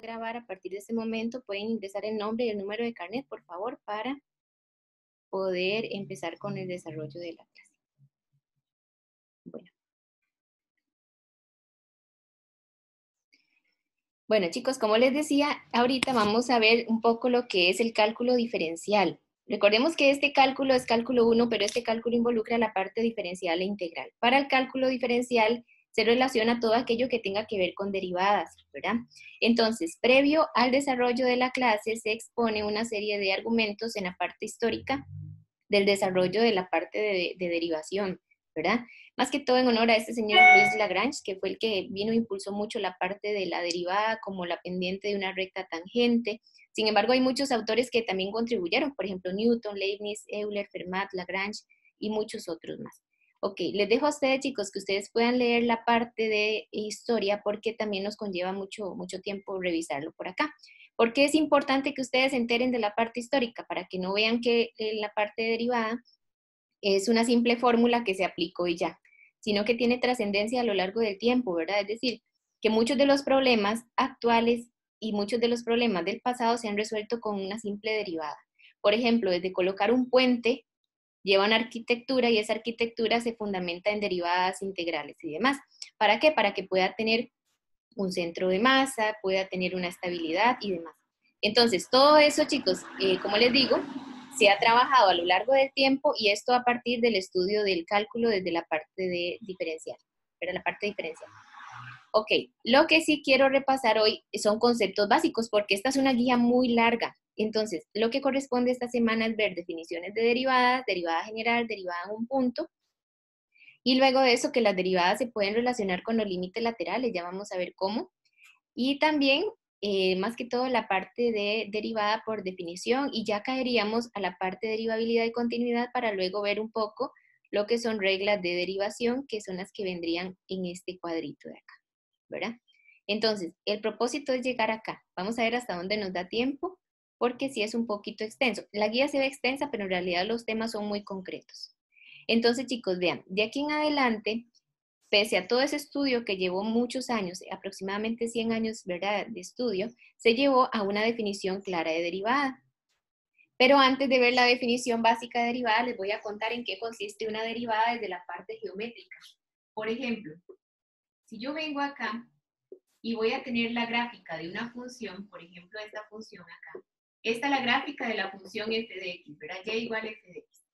grabar a partir de este momento. Pueden ingresar el nombre y el número de carnet, por favor, para poder empezar con el desarrollo de la clase. Bueno, chicos, como les decía, ahorita vamos a ver un poco lo que es el cálculo diferencial. Recordemos que este cálculo es cálculo 1, pero este cálculo involucra la parte diferencial e integral. Para el cálculo diferencial se relaciona todo aquello que tenga que ver con derivadas, ¿verdad? Entonces, previo al desarrollo de la clase se expone una serie de argumentos en la parte histórica del desarrollo de la parte de derivación, ¿verdad? Más que todo en honor a este señor Louis Lagrange, que fue el que vino e impulsó mucho la parte de la derivada como la pendiente de una recta tangente. Sin embargo, hay muchos autores que también contribuyeron, por ejemplo, Newton, Leibniz, Euler, Fermat, Lagrange y muchos otros más. Ok, les dejo a ustedes, chicos, que ustedes puedan leer la parte de historia porque también nos conlleva mucho tiempo revisarlo por acá. Porque es importante que ustedes se enteren de la parte histórica para que no vean que la parte derivada es una simple fórmula que se aplicó y ya, sino que tiene trascendencia a lo largo del tiempo, ¿verdad? Es decir, que muchos de los problemas actuales y muchos de los problemas del pasado se han resuelto con una simple derivada. Por ejemplo, desde colocar un puente lleva una arquitectura y esa arquitectura se fundamenta en derivadas integrales y demás. ¿Para qué? Para que pueda tener un centro de masa, pueda tener una estabilidad y demás. Entonces, todo eso, chicos, como les digo, se ha trabajado a lo largo del tiempo y esto a partir del estudio del cálculo desde la parte de diferencial, pero la parte diferencial. Ok, lo que sí quiero repasar hoy son conceptos básicos porque esta es una guía muy larga. Entonces, lo que corresponde esta semana es ver definiciones de derivadas, derivada general, derivada en un punto, y luego de eso que las derivadas se pueden relacionar con los límites laterales, ya vamos a ver cómo. Y también, más que todo, la parte de derivada por definición, y ya caeríamos a la parte de derivabilidad y continuidad para luego ver un poco lo que son reglas de derivación, que son las que vendrían en este cuadrito de acá, ¿verdad? Entonces, el propósito es llegar acá. Vamos a ver hasta dónde nos da tiempo, porque sí es un poquito extenso. La guía se ve extensa, pero en realidad los temas son muy concretos. Entonces, chicos, vean, de aquí en adelante, pese a todo ese estudio que llevó muchos años, aproximadamente 100 años, ¿verdad?, de estudio, se llevó a una definición clara de derivada. Pero antes de ver la definición básica de derivada, les voy a contar en qué consiste una derivada desde la parte geométrica. Por ejemplo, si yo vengo acá y voy a tener la gráfica de una función, por ejemplo, esta función acá. Esta es la gráfica de la función f de x, ¿verdad? Y igual f de x.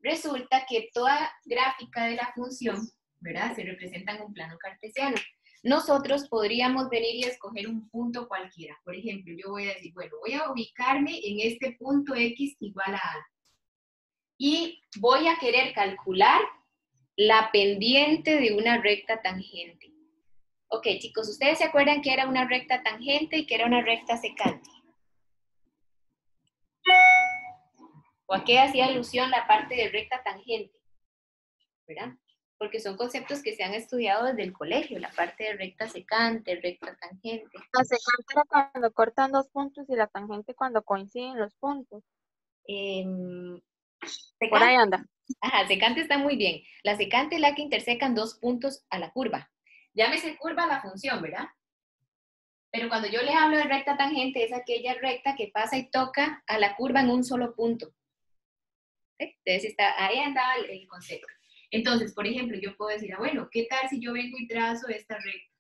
Resulta que toda gráfica de la función, ¿verdad?, se representa en un plano cartesiano. Nosotros podríamos venir y escoger un punto cualquiera. Por ejemplo, yo voy a decir, bueno, voy a ubicarme en este punto x igual a a. Y voy a querer calcular la pendiente de una recta tangente. Ok, chicos, ¿ustedes se acuerdan que era una recta tangente y que era una recta secante? ¿O a qué hacía alusión la parte de recta tangente? ¿Verdad? Porque son conceptos que se han estudiado desde el colegio, la parte de recta secante, recta tangente. La secante era cuando cortan dos puntos y la tangente cuando coinciden los puntos. Secante, por ahí anda. Ajá, secante está muy bien. La secante es la que intersecan dos puntos a la curva. Llámese curva la función, ¿verdad? Pero cuando yo les hablo de recta tangente, es aquella recta que pasa y toca a la curva en un solo punto. ¿Sí? Entonces, ahí andaba el concepto. Entonces, por ejemplo, yo puedo decir, bueno, ¿qué tal si yo vengo y trazo esta recta?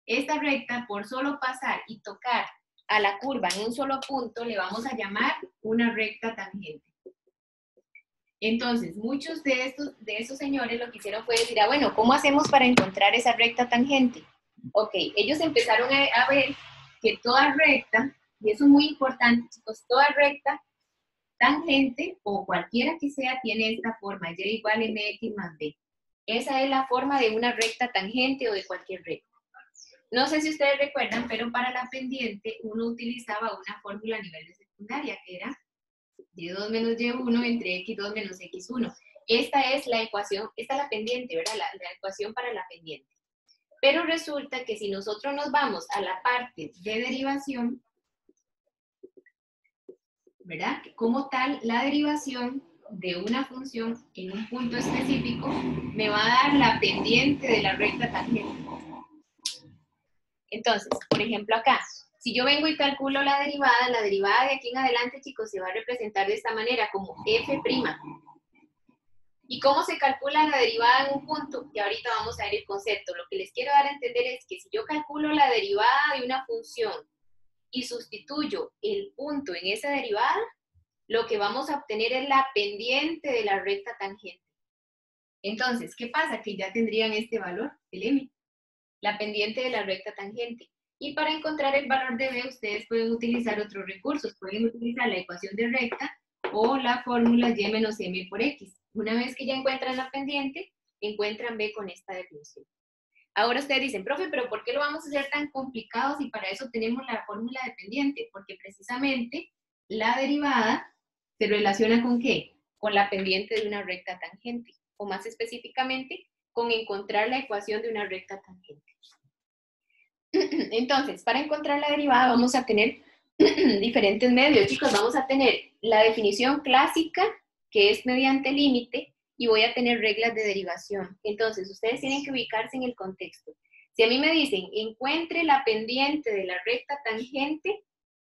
Esta recta, por solo pasar y tocar a la curva en un solo punto, le vamos a llamar una recta tangente. Entonces, muchos de esos señores lo que hicieron fue decir, bueno, ¿cómo hacemos para encontrar esa recta tangente? Ok, ellos empezaron a ver que toda recta, y eso es muy importante, chicos, toda recta tangente, o cualquiera que sea, tiene esta forma, y igual mx más b. Esa es la forma de una recta tangente o de cualquier recta. No sé si ustedes recuerdan, pero para la pendiente uno utilizaba una fórmula a nivel de secundaria, que era y2 menos y1 entre x2 menos x1. Esta es la ecuación, esta es la pendiente, ¿verdad? La ecuación para la pendiente. Pero resulta que si nosotros nos vamos a la parte de derivación, ¿verdad? Como tal, la derivación de una función en un punto específico me va a dar la pendiente de la recta tangente. Entonces, por ejemplo acá, si yo vengo y calculo la derivada de aquí en adelante, chicos, se va a representar de esta manera, como f'. ¿Y cómo se calcula la derivada en un punto? Y ahorita vamos a ver el concepto. Lo que les quiero dar a entender es que si yo calculo la derivada de una función y sustituyo el punto en esa derivada, lo que vamos a obtener es la pendiente de la recta tangente. Entonces, ¿qué pasa? Que ya tendrían este valor, el m, la pendiente de la recta tangente. Y para encontrar el valor de b, ustedes pueden utilizar otros recursos. Pueden utilizar la ecuación de recta o la fórmula y menos m por x. Una vez que ya encuentran la pendiente, encuentran b con esta definición. Ahora ustedes dicen, profe, pero ¿por qué lo vamos a hacer tan complicado si para eso tenemos la fórmula de pendiente? Porque precisamente la derivada se relaciona ¿con qué? Con la pendiente de una recta tangente. O más específicamente, con encontrar la ecuación de una recta tangente. Entonces, para encontrar la derivada vamos a tener diferentes medios, chicos. Vamos a tener la definición clásica, que es mediante límite, y voy a tener reglas de derivación. Entonces, ustedes tienen que ubicarse en el contexto. Si a mí me dicen, encuentre la pendiente de la recta tangente,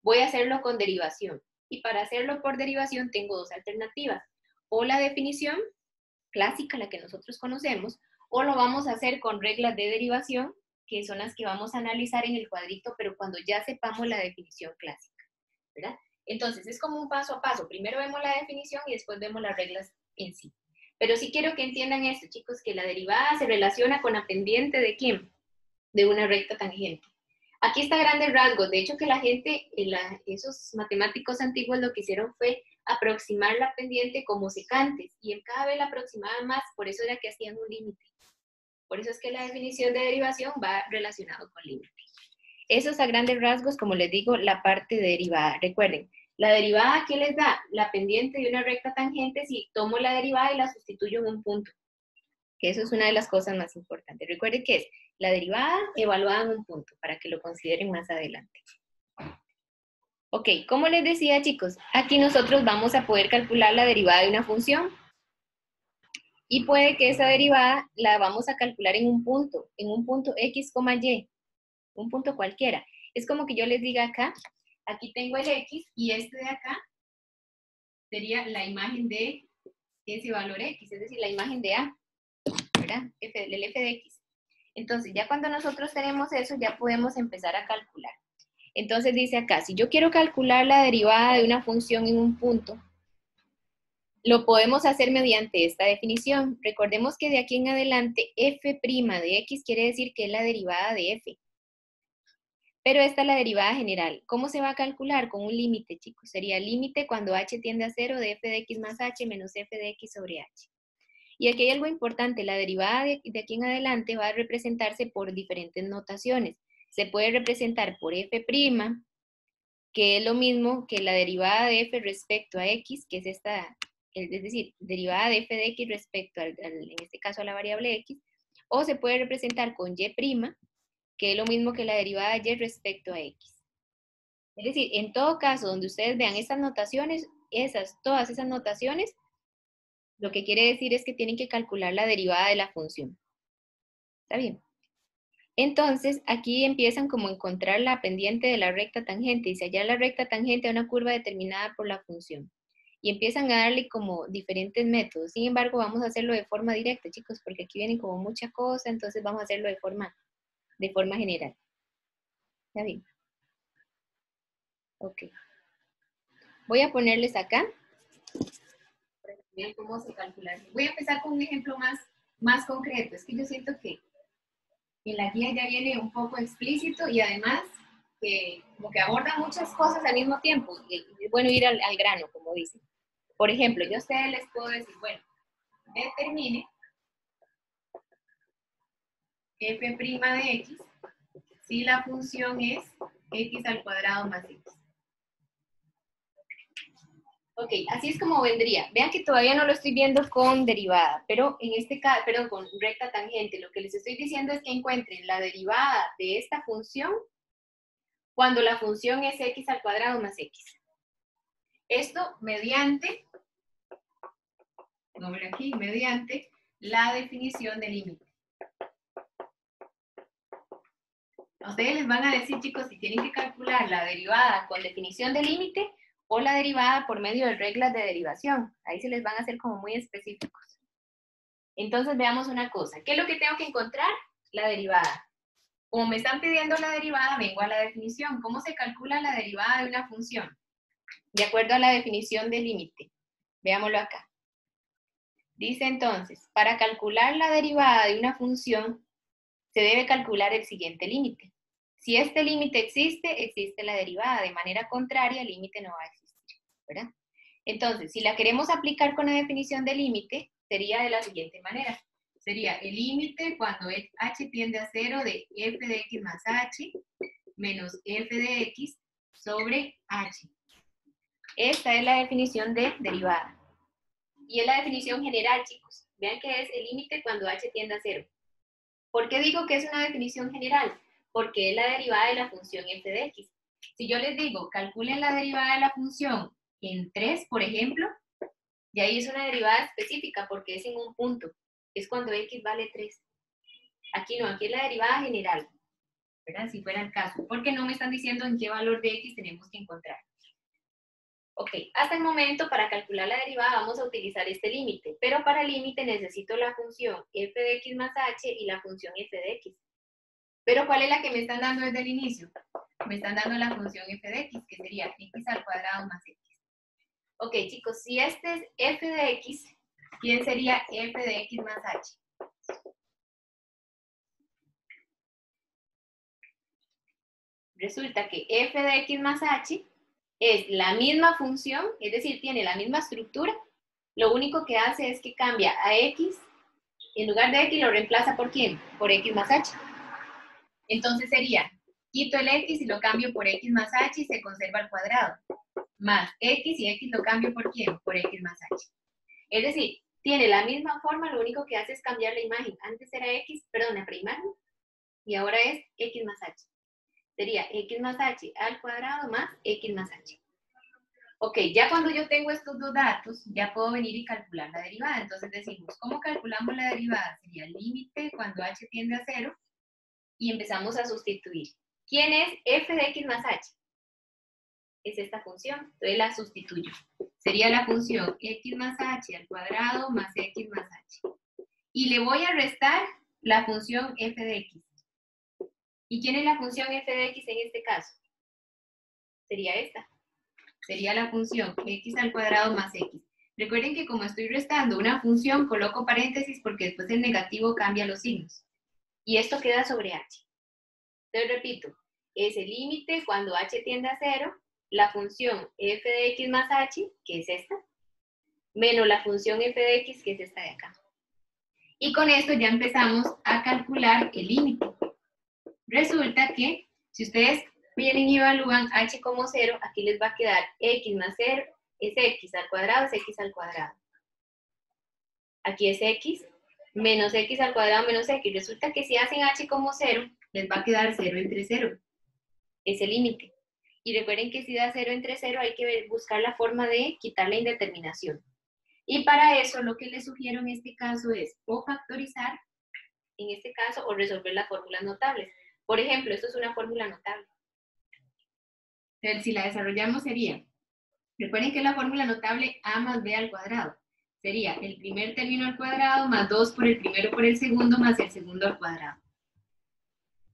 voy a hacerlo con derivación. Y para hacerlo por derivación tengo dos alternativas. O la definición clásica, la que nosotros conocemos, o lo vamos a hacer con reglas de derivación, que son las que vamos a analizar en el cuadrito, pero cuando ya sepamos la definición clásica, ¿verdad? Entonces, es como un paso a paso. Primero vemos la definición y después vemos las reglas en sí. Pero sí quiero que entiendan esto, chicos, que la derivada se relaciona con la pendiente ¿de quién? De una recta tangente. Aquí está grandes rasgos. De hecho, que la gente, esos matemáticos antiguos lo que hicieron fue aproximar la pendiente como secantes, y en cada vez la aproximaban más, por eso era que hacían un límite. Por eso es que la definición de derivación va relacionado con límite. Eso es a grandes rasgos, como les digo, la parte de derivada. Recuerden, la derivada, ¿qué les da? La pendiente de una recta tangente si tomo la derivada y la sustituyo en un punto. Que eso es una de las cosas más importantes. Recuerden que es la derivada evaluada en un punto, para que lo consideren más adelante. Ok, como les decía, chicos, aquí nosotros vamos a poder calcular la derivada de una función. Y puede que esa derivada la vamos a calcular en un punto x, y, un punto cualquiera. Es como que yo les diga acá, aquí tengo el x y este de acá sería la imagen de ese valor x, es decir, la imagen de a, ¿verdad? El f de x. Entonces, ya cuando nosotros tenemos eso, ya podemos empezar a calcular. Entonces dice acá, si yo quiero calcular la derivada de una función en un punto, lo podemos hacer mediante esta definición. Recordemos que de aquí en adelante, f' de x quiere decir que es la derivada de f. Pero esta es la derivada general. ¿Cómo se va a calcular? Con un límite, chicos. Sería límite cuando h tiende a 0 de f de x más h menos f de x sobre h. Y aquí hay algo importante. La derivada de aquí en adelante va a representarse por diferentes notaciones. Se puede representar por f', que es lo mismo que la derivada de f respecto a x, que es esta, es decir, derivada de f de x respecto en este caso a la variable x, o se puede representar con y', que es lo mismo que la derivada de y respecto a x. Es decir, en todo caso, donde ustedes vean estas notaciones, todas esas notaciones, lo que quiere decir es que tienen que calcular la derivada de la función. ¿Está bien? Entonces, aquí empiezan como a encontrar la pendiente de la recta tangente, y si hallar la recta tangente a una curva determinada por la función. Y empiezan a darle como diferentes métodos. Sin embargo, vamos a hacerlo de forma directa, chicos, porque aquí vienen como mucha cosa, entonces vamos a hacerlo de forma general. ¿Está bien? Ok. Voy a ponerles acá para que vean cómo se calcula. Voy a empezar con un ejemplo más concreto. Es que yo siento que en la guía ya viene un poco explícito y además que como que aborda muchas cosas al mismo tiempo. Y es bueno ir al grano, como dicen. Por ejemplo, yo a ustedes les puedo decir, bueno, determine f' de x si la función es x al cuadrado más x. Ok, así es como vendría. Vean que todavía no lo estoy viendo con derivada, pero en este caso, perdón, con recta tangente. Lo que les estoy diciendo es que encuentren la derivada de esta función cuando la función es x al cuadrado más x. Esto mediante, nombre aquí, mediante la definición de límite. A ustedes les van a decir, chicos, si tienen que calcular la derivada con definición de límite o la derivada por medio de reglas de derivación. Ahí se les van a hacer como muy específicos. Entonces veamos una cosa. ¿Qué es lo que tengo que encontrar? La derivada. Como me están pidiendo la derivada, vengo a la definición. ¿Cómo se calcula la derivada de una función? De acuerdo a la definición de límite. Veámoslo acá. Dice entonces, para calcular la derivada de una función, se debe calcular el siguiente límite. Si este límite existe, existe la derivada. De manera contraria, el límite no va a existir, ¿verdad? Entonces, si la queremos aplicar con la definición de límite, sería de la siguiente manera. Sería el límite cuando h tiende a 0 de f de x más h menos f de x sobre h. Esta es la definición de derivada. Y es la definición general, chicos. Vean que es el límite cuando h tiende a 0. ¿Por qué digo que es una definición general? Porque es la derivada de la función f de x. Si yo les digo, calculen la derivada de la función en 3, por ejemplo, y ahí es una derivada específica porque es en un punto. Es cuando x vale 3. Aquí no, aquí es la derivada general, ¿verdad? Si fuera el caso. Porque no me están diciendo en qué valor de x tenemos que encontrar. Ok, hasta el momento para calcular la derivada vamos a utilizar este límite, pero para el límite necesito la función f de x más h y la función f de x. Pero ¿cuál es la que me están dando desde el inicio? Me están dando la función f de x, que sería x al cuadrado más x. Ok, chicos, si este es f de x, ¿quién sería f de x más h? Resulta que f de x más h es la misma función, es decir, tiene la misma estructura, lo único que hace es que cambia a x, en lugar de x lo reemplaza por ¿quién? Por x más h. Entonces sería, quito el x y lo cambio por x más h y se conserva al cuadrado, más x y x lo cambio por ¿quién? Por x más h. Es decir, tiene la misma forma, lo único que hace es cambiar la imagen. Antes era x, perdón, la preimagen, y ahora es x más h. Sería x más h al cuadrado más x más h. Ok, ya cuando yo tengo estos dos datos, ya puedo venir y calcular la derivada. Entonces decimos, ¿cómo calculamos la derivada? Sería el límite cuando h tiende a 0 y empezamos a sustituir. ¿Quién es f de x más h? Es esta función, entonces la sustituyo. Sería la función x más h al cuadrado más x más h. Y le voy a restar la función f de x. ¿Y quién es la función f de x en este caso? Sería esta. Sería la función x al cuadrado más x. Recuerden que como estoy restando una función, coloco paréntesis porque después el negativo cambia los signos. Y esto queda sobre h. Entonces repito, es el límite cuando h tiende a 0, la función f de x más h, que es esta, menos la función f de x, que es esta de acá. Y con esto ya empezamos a calcular el límite. Resulta que si ustedes vienen y evalúan h como 0, aquí les va a quedar x más 0 es x al cuadrado, es x al cuadrado. Aquí es x menos x al cuadrado menos x. Resulta que si hacen h como 0, les va a quedar 0 entre 0. Es el límite. Y recuerden que si da 0 entre 0 hay que buscar la forma de quitar la indeterminación. Y para eso lo que les sugiero en este caso es o factorizar, en este caso, o resolver las fórmulas notables. Por ejemplo, esto es una fórmula notable. Entonces, si la desarrollamos sería, recuerden que la fórmula notable a más b al cuadrado. Sería el primer término al cuadrado más 2 por el primero por el segundo más el segundo al cuadrado.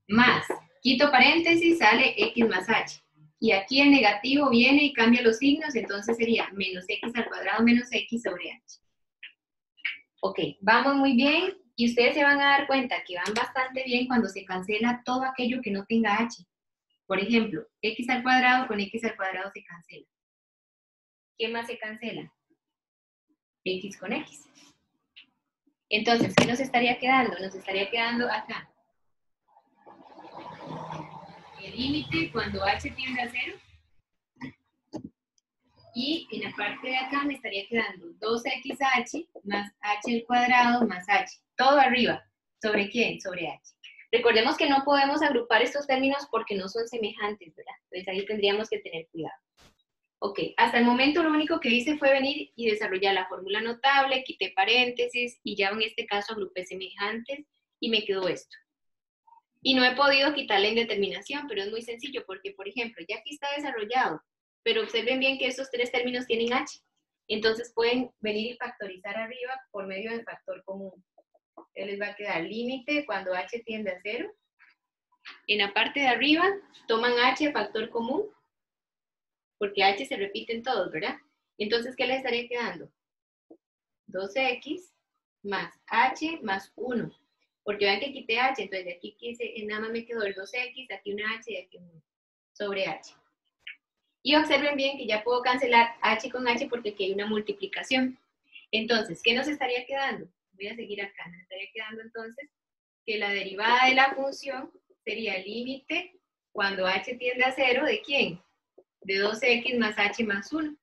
Más, quito paréntesis, sale x más h. Y aquí el negativo viene y cambia los signos, entonces sería menos x al cuadrado menos x sobre h. Ok, vamos muy bien y ustedes se van a dar cuenta que van bastante bien cuando se cancela todo aquello que no tenga h. Por ejemplo, x al cuadrado con x al cuadrado se cancela. ¿Qué más se cancela? X con x. Entonces, ¿qué nos estaría quedando? Nos estaría quedando acá. El límite cuando h tiende a 0. Y en la parte de acá me estaría quedando 2xh más h al cuadrado más h. Todo arriba. ¿Sobre quién? Sobre h. Recordemos que no podemos agrupar estos términos porque no son semejantes, ¿verdad? Entonces ahí tendríamos que tener cuidado. Ok, hasta el momento lo único que hice fue venir y desarrollar la fórmula notable, quité paréntesis y ya en este caso agrupé semejantes y me quedó esto. Y no he podido quitar la indeterminación, pero es muy sencillo porque, por ejemplo, ya aquí está desarrollado, pero observen bien que estos tres términos tienen h. Entonces pueden venir y factorizar arriba por medio del factor común. Entonces les va a quedar límite cuando h tiende a 0. En la parte de arriba toman h factor común, porque h se repite en todos, ¿verdad? Entonces, ¿qué les estaría quedando? 2x más h más 1. Porque vean que quité h, entonces de aquí nada más me quedó el 2x, aquí una h y aquí un 1 sobre h. Y observen bien que ya puedo cancelar h con h porque aquí hay una multiplicación. Entonces, ¿qué nos estaría quedando? Voy a seguir acá. Nos estaría quedando entonces que la derivada de la función sería límite cuando h tiende a 0, ¿de quién? De 2x más h más 1.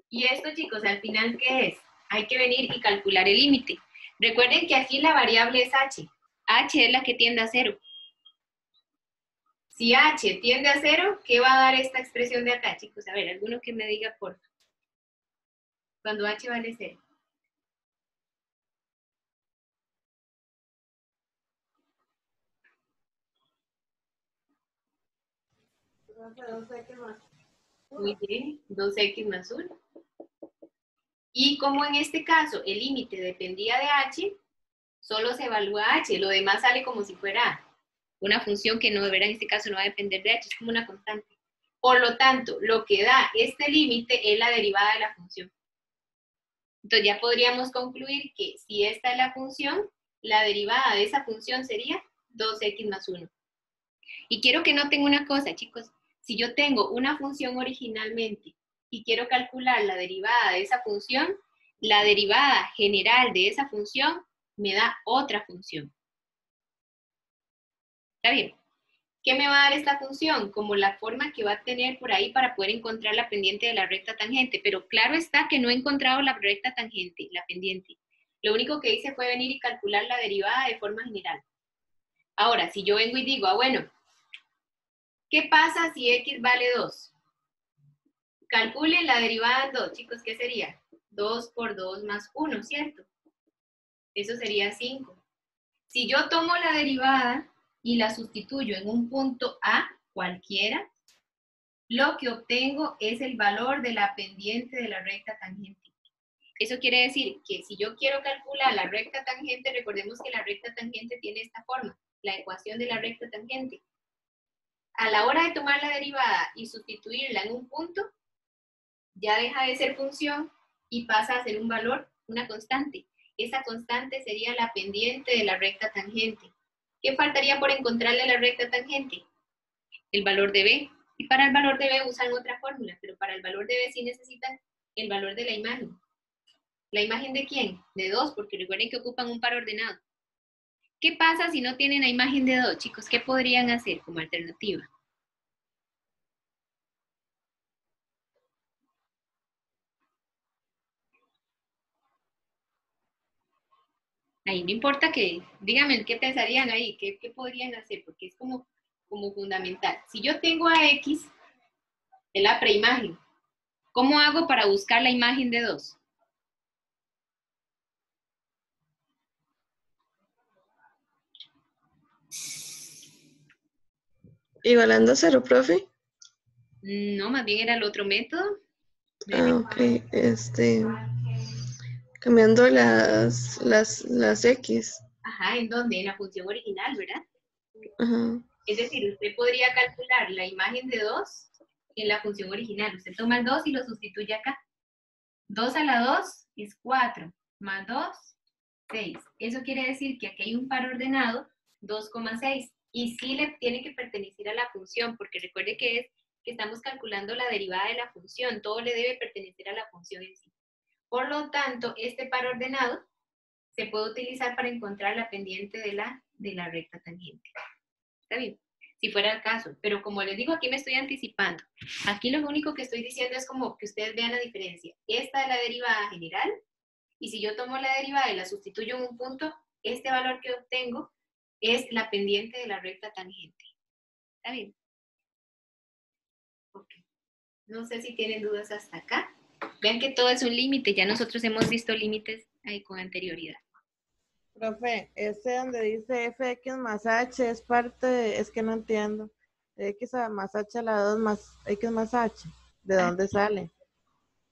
Y esto, chicos, al final, ¿qué es? Hay que venir y calcular el límite. Recuerden que aquí la variable es h. H es la que tiende a 0. Si h tiende a 0, ¿qué va a dar esta expresión de acá, chicos? A ver, alguno que me diga por favor. Cuando h vale 0. Muy bien, 2x más 1. Y como en este caso el límite dependía de h, solo se evalúa h, lo demás sale como si fuera una función que no deberá, en este caso no va a depender de h, es como una constante. Por lo tanto, lo que da este límite es la derivada de la función. Entonces ya podríamos concluir que si esta es la función, la derivada de esa función sería 2x más 1. Y quiero que noten una cosa, chicos. Si yo tengo una función originalmente y quiero calcular la derivada de esa función, la derivada general de esa función me da otra función. ¿Está bien? ¿Qué me va a dar esta función? Como la forma que va a tener por ahí para poder encontrar la pendiente de la recta tangente. Pero claro está que no he encontrado la recta tangente, la pendiente. Lo único que hice fue venir y calcular la derivada de forma general. Ahora, si yo vengo y digo, bueno, ¿qué pasa si x vale 2? Calculen la derivada en 2, chicos, ¿qué sería? 2 por 2 más 1, ¿cierto? Eso sería 5. Si yo tomo la derivada y la sustituyo en un punto A, cualquiera, lo que obtengo es el valor de la pendiente de la recta tangente. Eso quiere decir que si yo quiero calcular la recta tangente, recordemos que la recta tangente tiene esta forma, la ecuación de la recta tangente. A la hora de tomar la derivada y sustituirla en un punto, ya deja de ser función y pasa a ser un valor, una constante. Esa constante sería la pendiente de la recta tangente. ¿Qué faltaría por encontrarle la recta tangente? El valor de b. Y para el valor de b usan otra fórmula, pero para el valor de b sí necesitan el valor de la imagen. ¿La imagen de quién? De 2, porque recuerden que ocupan un par ordenado. ¿Qué pasa si no tienen la imagen de 2, chicos? ¿Qué podrían hacer como alternativa? Ahí no importa que, díganme qué pensarían ahí, qué podrían hacer, porque es como fundamental. Si yo tengo a X, es la preimagen, ¿cómo hago para buscar la imagen de 2? Igualando a 0, profe. No, más bien era el otro método. Ok, cambiando las X. Ajá, ¿en dónde? En la función original, ¿verdad? Ajá. Es decir, usted podría calcular la imagen de 2 en la función original. Usted toma el 2 y lo sustituye acá. 2 a la 2 es 4, más 2, 6. Eso quiere decir que aquí hay un par ordenado, 2,6. Y sí le tiene que pertenecer a la función, porque recuerde que estamos calculando la derivada de la función. Todo le debe pertenecer a la función en sí. Por lo tanto, este par ordenado se puede utilizar para encontrar la pendiente de la recta tangente. ¿Está bien? Si fuera el caso. Pero como les digo, aquí me estoy anticipando. Aquí lo único que estoy diciendo es como que ustedes vean la diferencia. Esta es la derivada general, y si yo tomo la derivada y la sustituyo en un punto, este valor que obtengo es la pendiente de la recta tangente. ¿Está bien? Ok. No sé si tienen dudas hasta acá. Vean que todo es un límite. Ya nosotros hemos visto límites ahí con anterioridad. Profe, ese donde dice fx más h es parte de, es que no entiendo. De x más h a la 2 más x más h. ¿De dónde sale?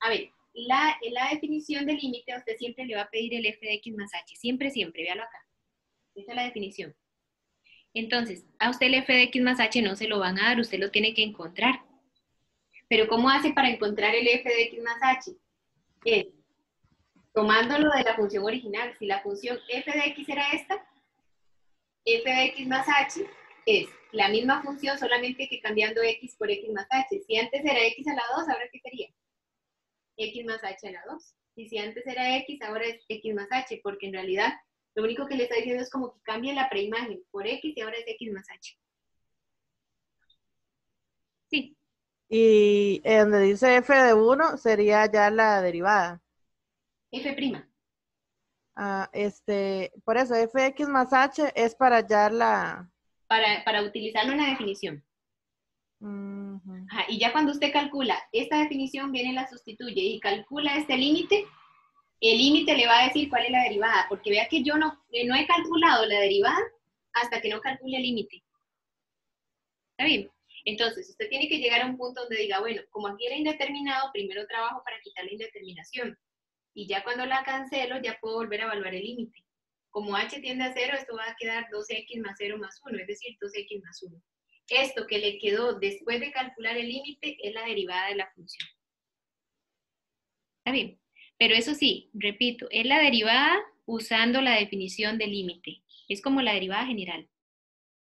A ver, la definición del límite a usted siempre le va a pedir el f de x más h. Siempre, siempre, véalo acá. Esa es la definición. Entonces, a usted el f de x más h no se lo van a dar, usted lo tiene que encontrar. Pero ¿cómo hace para encontrar el f de x más h? Es tomándolo de la función original. Si la función f de x era esta, f de x más h es la misma función, solamente que cambiando x por x más h. Si antes era x a la 2, ¿ahora qué sería? X más h a la 2. Y si antes era x, ahora es x más h, porque en realidad lo único que le está diciendo es como que cambie la preimagen por x y ahora es x más h. Sí. Y donde dice f de 1 sería ya la derivada. F'. Por eso fx más h es para hallar la... Para utilizarlo en la definición. Ajá, y ya cuando usted calcula esta definición, viene, la sustituye y calcula este límite, el límite le va a decir cuál es la derivada, porque vea que yo no he calculado la derivada hasta que no calcule el límite. ¿Está bien? Entonces, usted tiene que llegar a un punto donde diga, bueno, como aquí era indeterminado, primero trabajo para quitar la indeterminación. Y ya cuando la cancelo, ya puedo volver a evaluar el límite. Como h tiende a 0, esto va a quedar 2x más 0 más 1, es decir, 2x más 1. Esto que le quedó después de calcular el límite es la derivada de la función. ¿Está bien? Pero eso sí, repito, es la derivada usando la definición del límite. Es como la derivada general.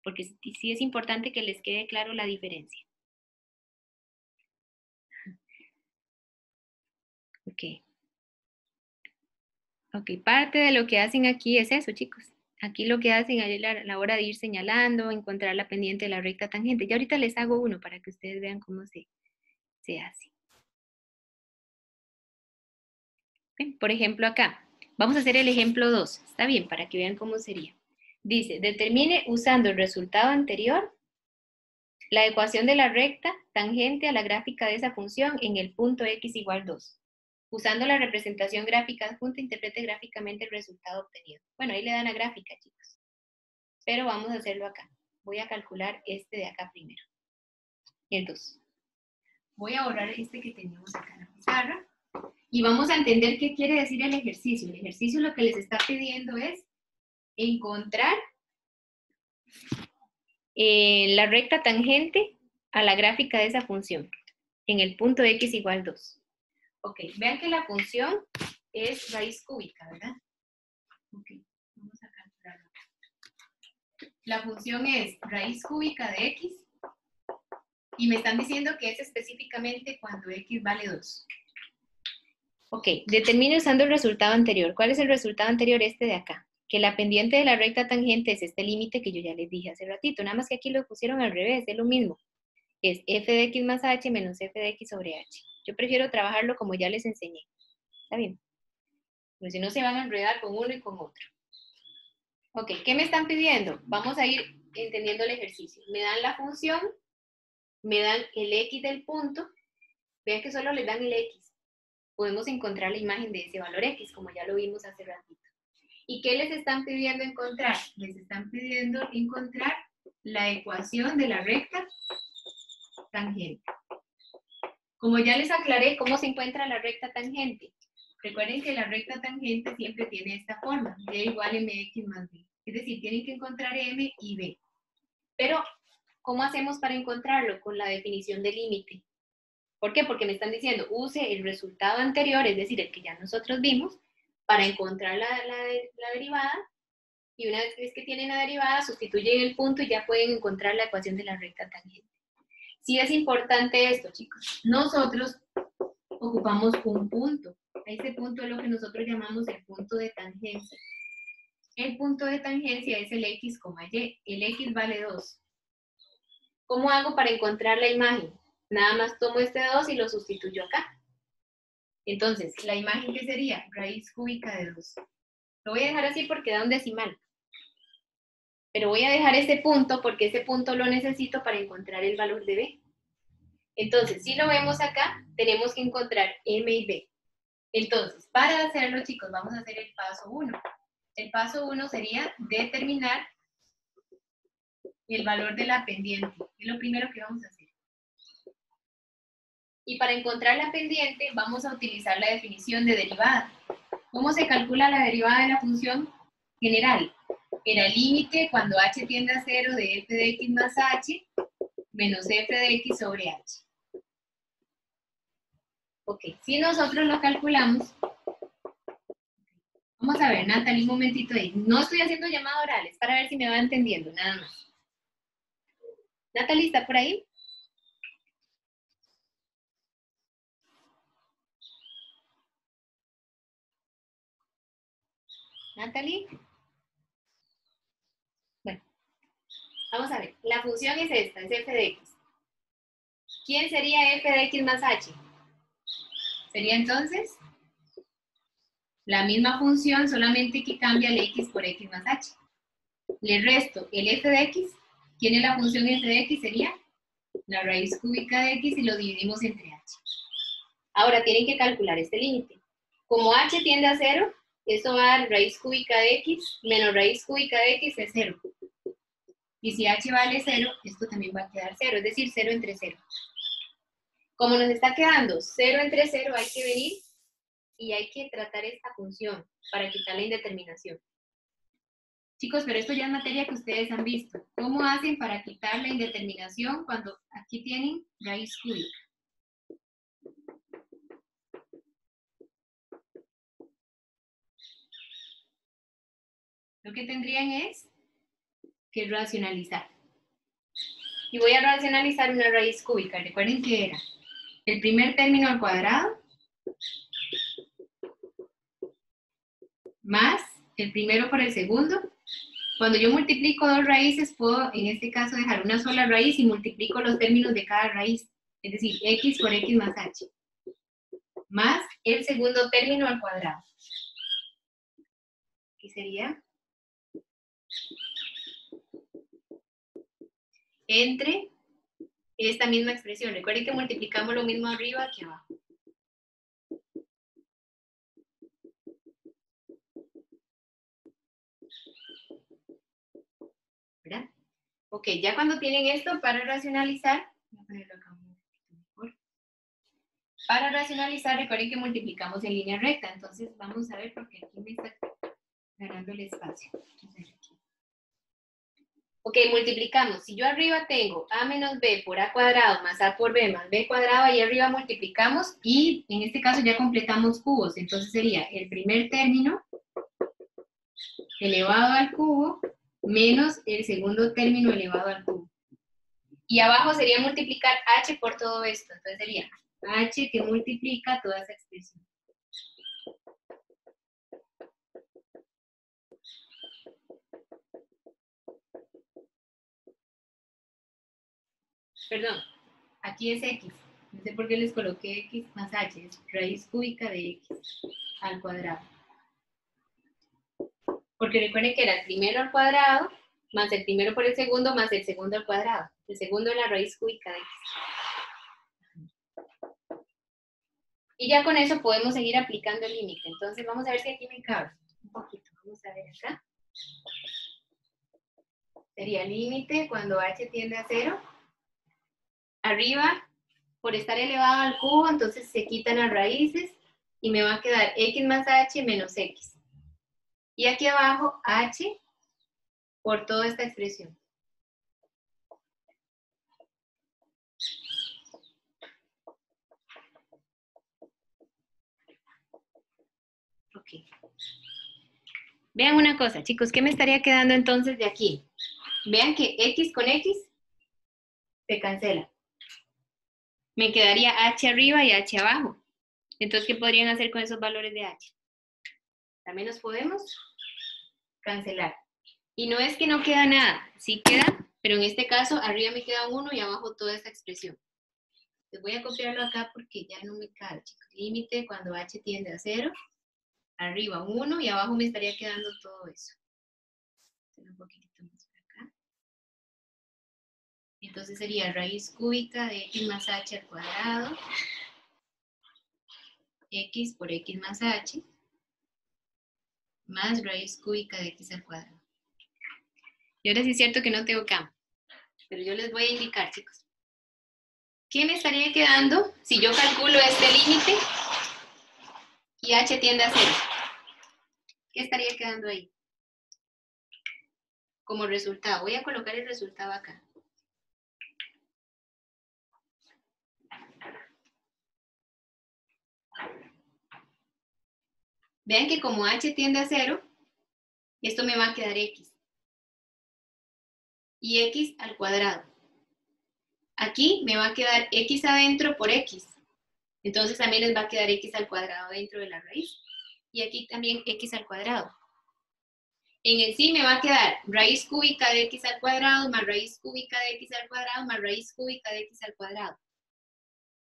Porque sí es importante que les quede claro la diferencia. Ok. Ok, parte de lo que hacen aquí es eso, chicos. Aquí lo que hacen es a la hora de ir señalando, encontrar la pendiente de la recta tangente. Ya ahorita les hago uno para que ustedes vean cómo se hace. Bien, por ejemplo, acá. Vamos a hacer el ejemplo 2. Está bien, para que vean cómo sería. Dice, determine usando el resultado anterior la ecuación de la recta tangente a la gráfica de esa función en el punto x igual 2. Usando la representación gráfica adjunta, interprete gráficamente el resultado obtenido. Bueno, ahí le dan la gráfica, chicos. Pero vamos a hacerlo acá. Voy a calcular este de acá primero. El 2. Voy a borrar este que teníamos acá en la pizarra. Y vamos a entender qué quiere decir el ejercicio. El ejercicio lo que les está pidiendo es encontrar la recta tangente a la gráfica de esa función en el punto x igual 2. Ok, vean que la función es raíz cúbica, ¿verdad? Ok, vamos a calcularlo. La función es raíz cúbica de x y me están diciendo que es específicamente cuando x vale 2. Ok, determine usando el resultado anterior. ¿Cuál es el resultado anterior? Este de acá. Que la pendiente de la recta tangente es este límite que yo ya les dije hace ratito. Nada más que aquí lo pusieron al revés, es lo mismo. Es f de x más h menos f de x sobre h. Yo prefiero trabajarlo como ya les enseñé. ¿Está bien? Porque si no se van a enredar con uno y con otro. Ok, ¿qué me están pidiendo? Vamos a ir entendiendo el ejercicio. Me dan la función, me dan el x del punto. Vean que solo les dan el x. Podemos encontrar la imagen de ese valor x, como ya lo vimos hace ratito. ¿Y qué les están pidiendo encontrar? Les están pidiendo encontrar la ecuación de la recta tangente. Como ya les aclaré cómo se encuentra la recta tangente, recuerden que la recta tangente siempre tiene esta forma, y igual mx más b. Es decir, tienen que encontrar m y b. Pero, ¿cómo hacemos para encontrarlo? Con la definición del límite. ¿Por qué? Porque me están diciendo, use el resultado anterior, es decir, el que ya nosotros vimos, para encontrar la derivada, y una vez que tienen la derivada, sustituyen el punto y ya pueden encontrar la ecuación de la recta tangente. Sí es importante esto, chicos. Nosotros ocupamos un punto. Ese punto es lo que nosotros llamamos el punto de tangencia. El punto de tangencia es el x, y. El x vale 2. ¿Cómo hago para encontrar la imagen? Nada más tomo este 2 y lo sustituyo acá. Entonces, la imagen, ¿qué sería? Raíz cúbica de 2. Lo voy a dejar así porque da un decimal. Pero voy a dejar ese punto porque ese punto lo necesito para encontrar el valor de b. Entonces, si lo vemos acá, tenemos que encontrar m y b. Entonces, para hacerlo, chicos, vamos a hacer el paso 1. el paso 1 sería determinar el valor de la pendiente. Es lo primero que vamos a hacer. Y para encontrar la pendiente vamos a utilizar la definición de derivada. ¿Cómo se calcula la derivada de la función general? Era el límite cuando h tiende a 0 de f de x más h menos f de x sobre h. Ok, si nosotros lo calculamos, vamos a ver, Natalie, un momentito ahí. No estoy haciendo llamadas orales para ver si me va entendiendo, nada más. Natalie, ¿está por ahí? Natalie. Bueno, vamos a ver. La función es esta, es f de x. ¿Quién sería f de x más h? Sería entonces la misma función, solamente que cambia el x por x más h. Le resto el f de x. ¿Quién es la función f de x? Sería la raíz cúbica de x y lo dividimos entre h. Ahora tienen que calcular este límite. Como h tiende a 0, eso va a dar raíz cúbica de x menos raíz cúbica de x es 0. Y si h vale 0, esto también va a quedar 0, es decir, 0 entre 0. Como nos está quedando 0 entre 0, hay que venir y hay que tratar esta función para quitar la indeterminación. Chicos, pero esto ya es materia que ustedes han visto. ¿Cómo hacen para quitar la indeterminación cuando aquí tienen raíz cúbica? Lo que tendrían es que racionalizar. Y voy a racionalizar una raíz cúbica. Recuerden que era el primer término al cuadrado más el primero por el segundo. Cuando yo multiplico dos raíces, puedo en este caso dejar una sola raíz y multiplico los términos de cada raíz. Es decir, x por x más h. Más el segundo término al cuadrado. Aquí sería entre esta misma expresión. Recuerden que multiplicamos lo mismo arriba que abajo. ¿Verdad? Ok, ya cuando tienen esto para racionalizar, voy a ponerlo acá un poquito mejor. Para racionalizar, recuerden que multiplicamos en línea recta. Entonces vamos a ver porque aquí me está ganando el espacio. Ok, multiplicamos. Si yo arriba tengo a menos b por a cuadrado más a por b más b cuadrado, ahí arriba multiplicamos y en este caso ya completamos cubos. Entonces sería el primer término elevado al cubo menos el segundo término elevado al cubo. Y abajo sería multiplicar h por todo esto. Entonces sería h que multiplica toda esa expresión. Perdón, aquí es x. No sé por qué les coloqué x más h. Es raíz cúbica de x al cuadrado. Porque recuerden que era el primero al cuadrado, más el primero por el segundo, más el segundo al cuadrado. El segundo es la raíz cúbica de x. Y ya con eso podemos seguir aplicando el límite. Entonces vamos a ver si aquí me cabe. Un poquito, vamos a ver acá. Sería límite cuando h tiende a 0. Arriba, por estar elevado al cubo, entonces se quitan las raíces y me va a quedar x más h menos x. Y aquí abajo, h por toda esta expresión. Ok. Vean una cosa, chicos, ¿qué me estaría quedando entonces de aquí? Vean que x con x se cancela. Me quedaría h arriba y h abajo. Entonces, ¿qué podrían hacer con esos valores de h? También los podemos cancelar. Y no es que no queda nada, sí queda, pero en este caso arriba me queda 1 y abajo toda esta expresión. Les voy a copiarlo acá porque ya no me cabe, chicos. Límite cuando h tiende a 0. Arriba 1 y abajo me estaría quedando todo eso. Un poquitito más por acá. Entonces sería raíz cúbica de x más h al cuadrado. X por x más h más raíz cúbica de x al cuadrado. Y ahora sí es cierto que no tengo campo, pero yo les voy a indicar, chicos. ¿Qué me estaría quedando si yo calculo este límite y h tiende a 0? ¿Qué estaría quedando ahí? Como resultado. Voy a colocar el resultado acá. Vean que como h tiende a 0, esto me va a quedar x. Y x al cuadrado. Aquí me va a quedar x adentro por x. Entonces también les va a quedar x al cuadrado dentro de la raíz. Y aquí también x al cuadrado. En el sí me va a quedar raíz cúbica de x al cuadrado más raíz cúbica de x al cuadrado más raíz cúbica de x al cuadrado.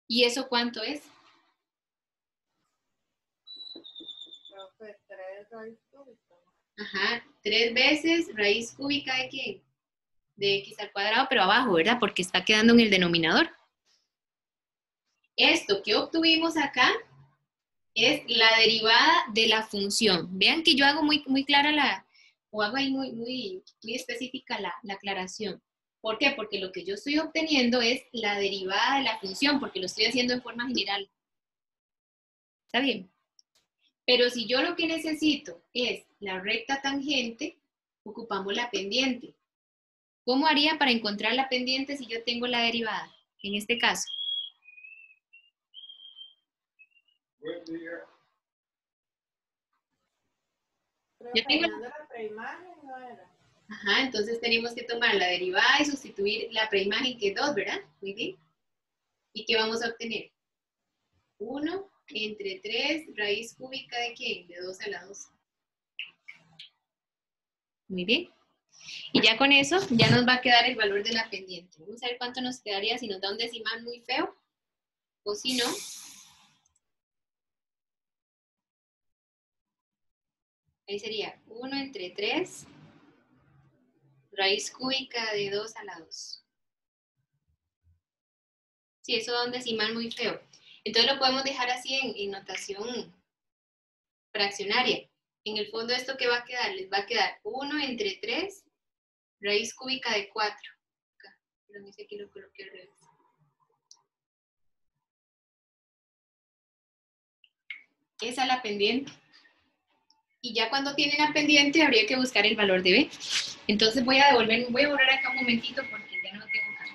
¿Y eso cuánto es? Profe, 3 raíz cúbica. Ajá, 3 veces raíz cúbica de ¿qué? De x al cuadrado, pero abajo, ¿verdad? Porque está quedando en el denominador. Esto que obtuvimos acá es la derivada de la función. Vean que yo hago muy clara o hago ahí muy específica la aclaración. ¿Por qué? Porque lo que yo estoy obteniendo es la derivada de la función, porque lo estoy haciendo en forma general. ¿Está bien? Pero si yo lo que necesito es la recta tangente, ocupamos la pendiente. ¿Cómo haría para encontrar la pendiente si yo tengo la derivada? En este caso. Buen día. Yo tengo... la preimagen, ¿no era? Ajá, entonces tenemos que tomar la derivada y sustituir la preimagen que es 2, ¿verdad? Muy bien. ¿Y qué vamos a obtener? 1 entre 3 raíz cúbica de ¿qué? De 2 a la 2. Muy bien. Y ya con eso, ya nos va a quedar el valor de la pendiente. Vamos a ver cuánto nos quedaría si nos da un decimal muy feo. O si no, ahí sería 1 entre 3 raíz cúbica de 2 a la 2. Sí, eso da un decimal muy feo. Entonces lo podemos dejar así en notación fraccionaria. En el fondo, ¿esto qué va a quedar? Les va a quedar 1 entre 3 raíz cúbica de 4. Acá, pero no sé, aquí lo coloqué al revés. Esa es la pendiente. Y ya cuando tienen la pendiente, habría que buscar el valor de B. Entonces voy a borrar acá un momentito porque ya no tengo acá.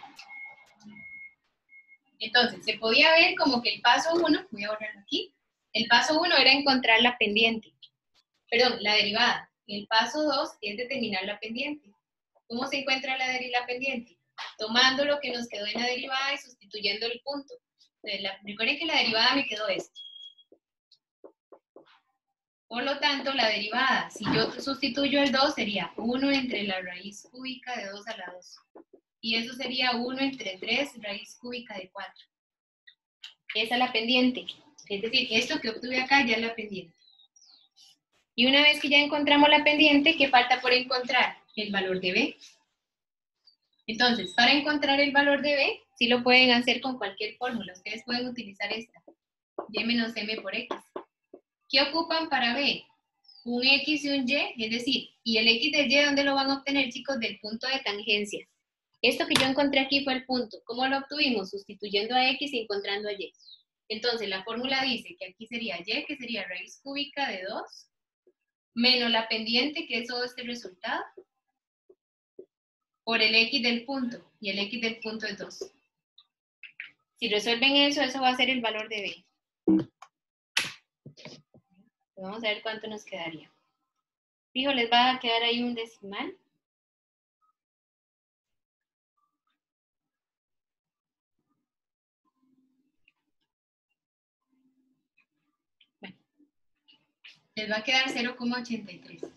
Entonces, se podía ver como que el paso 1, voy a borrarlo aquí, el paso 1 era encontrar la pendiente, perdón, la derivada. El paso 2 es determinar la pendiente. ¿Cómo se encuentra la pendiente? Tomando lo que nos quedó en la derivada y sustituyendo el punto. Recuerden que la derivada me quedó esto. Por lo tanto, la derivada, si yo sustituyo el 2, sería 1 entre la raíz cúbica de 2 a la 2. Y eso sería 1 entre 3 raíz cúbica de 4. Esa es la pendiente. Es decir, esto que obtuve acá ya es la pendiente. Y una vez que ya encontramos la pendiente, ¿qué falta por encontrar? El valor de B. Entonces, para encontrar el valor de B, sí lo pueden hacer con cualquier fórmula. Ustedes pueden utilizar esta. Y menos M por X. ¿Qué ocupan para B? Un X y un Y, es decir, ¿y el X del Y dónde lo van a obtener, chicos? Del punto de tangencia. Esto que yo encontré aquí fue el punto. ¿Cómo lo obtuvimos? Sustituyendo a X y encontrando a Y. Entonces, la fórmula dice que aquí sería Y, que sería raíz cúbica de 2, menos la pendiente, que es todo este resultado, por el X del punto. Y el X del punto es 2. Si resuelven eso, eso va a ser el valor de B. Vamos a ver cuánto nos quedaría. Fijo, les va a quedar ahí un decimal. Bueno, les va a quedar 0,83.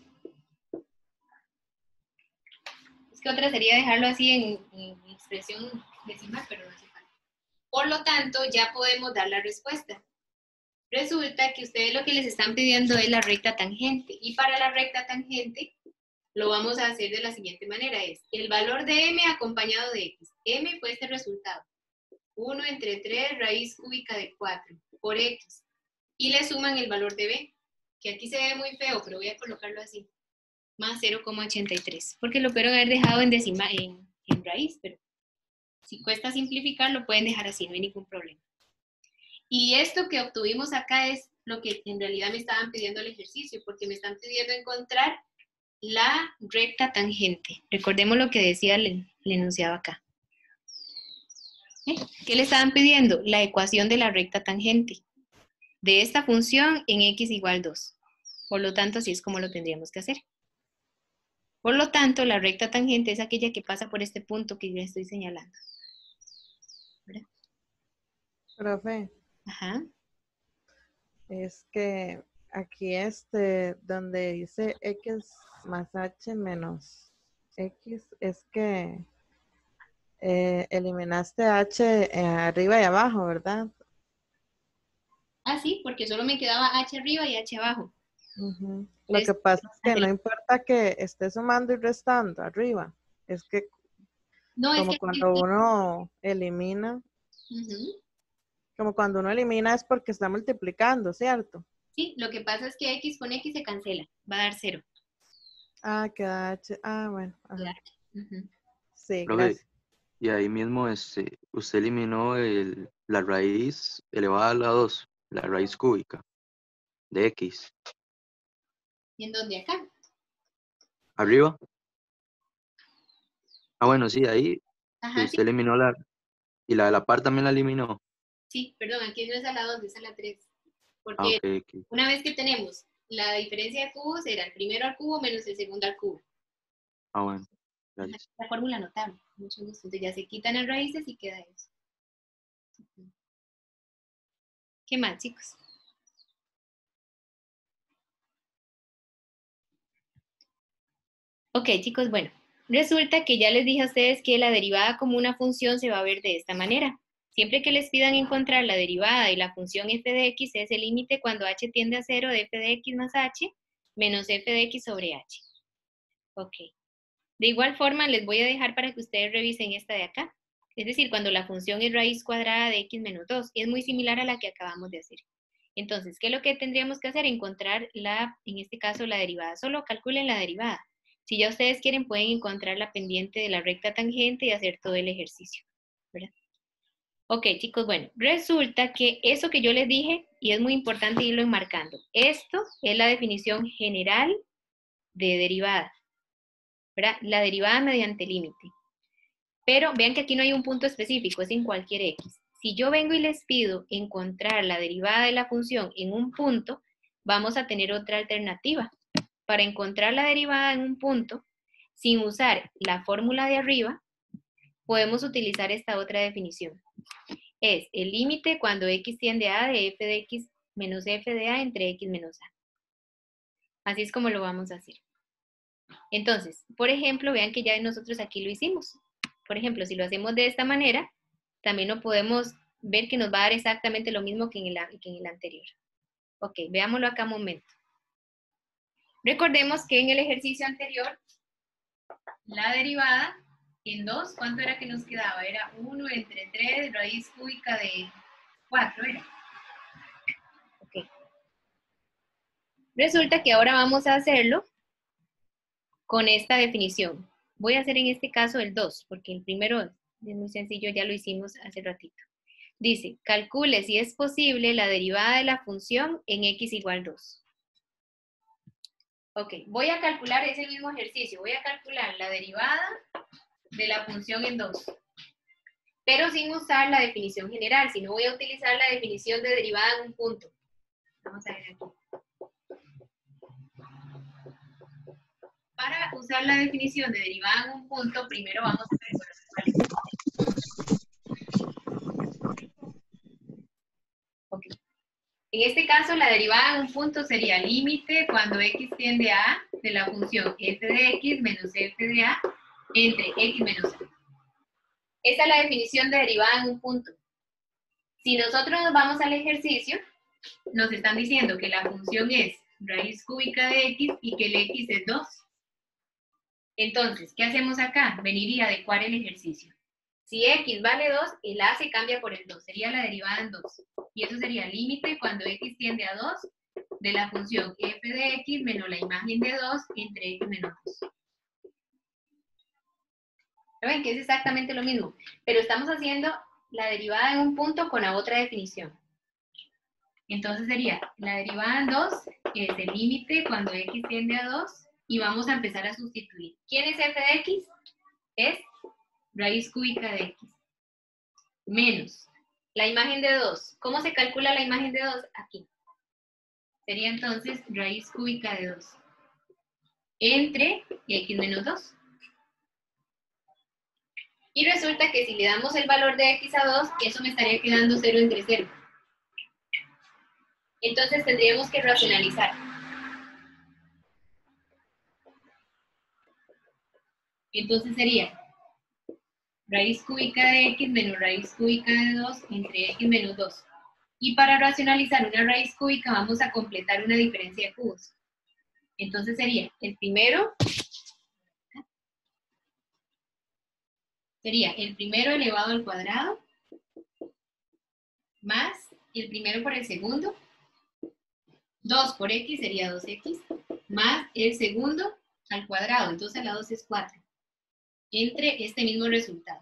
Es que otra sería dejarlo así en expresión decimal, pero no hace falta. Por lo tanto, ya podemos dar la respuesta. Resulta que ustedes lo que les están pidiendo es la recta tangente. Y para la recta tangente, lo vamos a hacer de la siguiente manera. Es el valor de M acompañado de X. M fue este resultado. 1 entre 3 raíz cúbica de 4 por X. Y le suman el valor de B, que aquí se ve muy feo, pero voy a colocarlo así, más 0,83, porque lo pudieron haber dejado en en raíz, pero si cuesta simplificar, lo pueden dejar así, no hay ningún problema. Y esto que obtuvimos acá es lo que en realidad me estaban pidiendo el ejercicio, porque me están pidiendo encontrar la recta tangente. Recordemos lo que decía el enunciado acá. ¿Qué le estaban pidiendo? La ecuación de la recta tangente de esta función en x igual 2. Por lo tanto, así es como lo tendríamos que hacer. Por lo tanto, la recta tangente es aquella que pasa por este punto que yo estoy señalando. ¿Verdad? Profe, Ajá. es que aquí donde dice x más h menos x, es que eliminaste h arriba y abajo, ¿verdad? Ah, sí, porque solo me quedaba h arriba y h abajo. Ujú. Lo que pasa es que no importa que esté sumando y restando arriba, es que No, es como que... cuando uno elimina, Ujú. como cuando uno elimina es porque está multiplicando, ¿cierto? Sí, lo que pasa es que x con x se cancela, va a dar 0. Ah, queda h. Ah, bueno. Ajá. Ujú. Sí, Profe, gracias. y ahí mismo usted eliminó la raíz elevada a la 2, la raíz cúbica de x. ¿Y en dónde? Acá. Arriba. Ah, bueno, sí, ahí Ajá, sí. usted eliminó y la de la par también la eliminó. Sí, perdón, aquí no es a la 2, es a la 3. Ah, Porque ok, ok. una vez que tenemos la diferencia de cubos, era el primero al cubo menos el segundo al cubo. Ah, bueno, Ajá, gracias. la fórmula notable. Mucho gusto. Entonces ya se quitan las raíces y queda eso. ¿Qué más, chicos? Ok, chicos, bueno. Resulta que ya les dije a ustedes que la derivada como una función se va a ver de esta manera. Siempre que les pidan encontrar la derivada de la función f de x es el límite cuando h tiende a 0 de f de x más h menos f de x sobre h. Ok. De igual forma, les voy a dejar para que ustedes revisen esta de acá. Es decir, cuando la función es raíz cuadrada de x menos 2. Es muy similar a la que acabamos de hacer. Entonces, ¿qué es lo que tendríamos que hacer? Encontrar en este caso, la derivada. Solo calculen la derivada. Si ya ustedes quieren, pueden encontrar la pendiente de la recta tangente y hacer todo el ejercicio, ¿verdad? Ok, chicos, bueno, resulta que eso que yo les dije, y es muy importante irlo enmarcando, esto es la definición general de derivada, ¿verdad? La derivada mediante límite. Pero vean que aquí no hay un punto específico, es en cualquier x. Si yo vengo y les pido encontrar la derivada de la función en un punto, vamos a tener otra alternativa. Para encontrar la derivada en un punto, sin usar la fórmula de arriba, podemos utilizar esta otra definición. Es el límite cuando x tiende a de f de x menos f de a entre x menos a. Así es como lo vamos a hacer. Entonces, por ejemplo, vean que ya nosotros aquí lo hicimos. Por ejemplo, si lo hacemos de esta manera, también lo podemos ver que nos va a dar exactamente lo mismo que en el anterior. Ok, veámoslo acá un momento. Recordemos que en el ejercicio anterior, la derivada en 2, ¿cuánto era que nos quedaba? Era 1 entre 3 raíz cúbica de 4, ¿era? Ok. Resulta que ahora vamos a hacerlo con esta definición. Voy a hacer en este caso el 2, porque el primero es muy sencillo, ya lo hicimos hace ratito. Dice, calcule si es posible la derivada de la función en x igual 2. Ok, voy a calcular ese mismo ejercicio. Voy a calcular la derivada de la función en 2. Pero sin usar la definición general, sino voy a utilizar la definición de derivada en un punto. Vamos a ver aquí. Para usar la definición de derivada en un punto, primero vamos a ver okay. En este caso, la derivada en un punto sería límite cuando x tiende a a de la función f de x menos f de a entre x menos a. Esa es la definición de derivada en un punto. Si nosotros nos vamos al ejercicio, nos están diciendo que la función es raíz cúbica de x y que el x es 2. Entonces, ¿qué hacemos acá? Venir y adecuar el ejercicio. Si x vale 2, el a se cambia por el 2. Sería la derivada en 2. Y eso sería límite cuando x tiende a 2 de la función f de x menos la imagen de 2 entre x menos 2. ¿Ven que es exactamente lo mismo? Pero estamos haciendo la derivada en un punto con la otra definición. Entonces sería, la derivada en 2 es el límite cuando x tiende a 2 y vamos a empezar a sustituir. ¿Quién es f de x? Es raíz cúbica de x. Menos la imagen de 2. ¿Cómo se calcula la imagen de 2? Aquí. Sería entonces raíz cúbica de 2 entre x menos 2. Y resulta que si le damos el valor de x a 2, eso me estaría quedando 0 entre 0. Entonces tendríamos que racionalizar. Entonces sería raíz cúbica de x menos raíz cúbica de 2 entre x menos 2. Y para racionalizar una raíz cúbica vamos a completar una diferencia de cubos. Entonces sería el primero elevado al cuadrado más el primero por el segundo. 2 por x sería 2x, más el segundo al cuadrado, entonces la 2 es 4, entre este mismo resultado.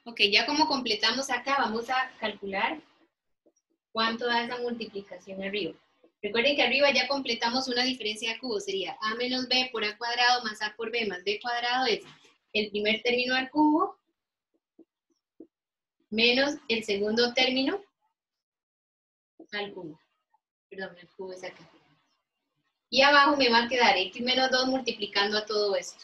Ok, ya como completamos acá, vamos a calcular cuánto da esa multiplicación arriba. Recuerden que arriba ya completamos una diferencia de cubo, sería a menos b por a cuadrado más a por b más b cuadrado es el primer término al cubo menos el segundo término al cubo. Perdón, el cubo es acá. Y abajo me va a quedar x menos 2 multiplicando a todo esto.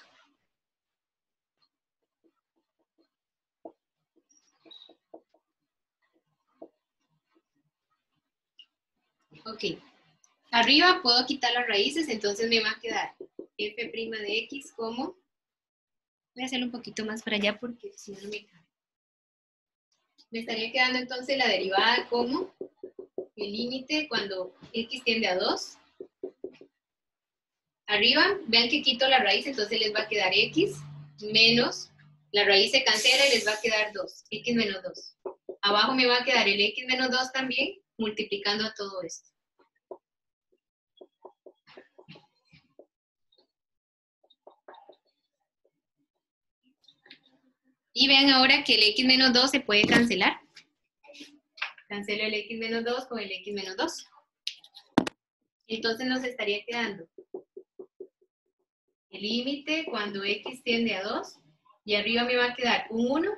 Ok. Arriba puedo quitar las raíces, entonces me va a quedar f' de x como... Voy a hacerlo un poquito más para allá porque si no me cabe. Me estaría quedando entonces la derivada como el límite cuando x tiende a 2. Arriba, vean que quito la raíz, entonces les va a quedar x menos, la raíz se cancela y les va a quedar 2, x menos 2. Abajo me va a quedar el x menos 2 también, multiplicando a todo esto. Y vean ahora que el x menos 2 se puede cancelar. Cancelo el x menos 2 con el x menos 2. Entonces nos estaría quedando el límite cuando x tiende a 2. Y arriba me va a quedar un 1.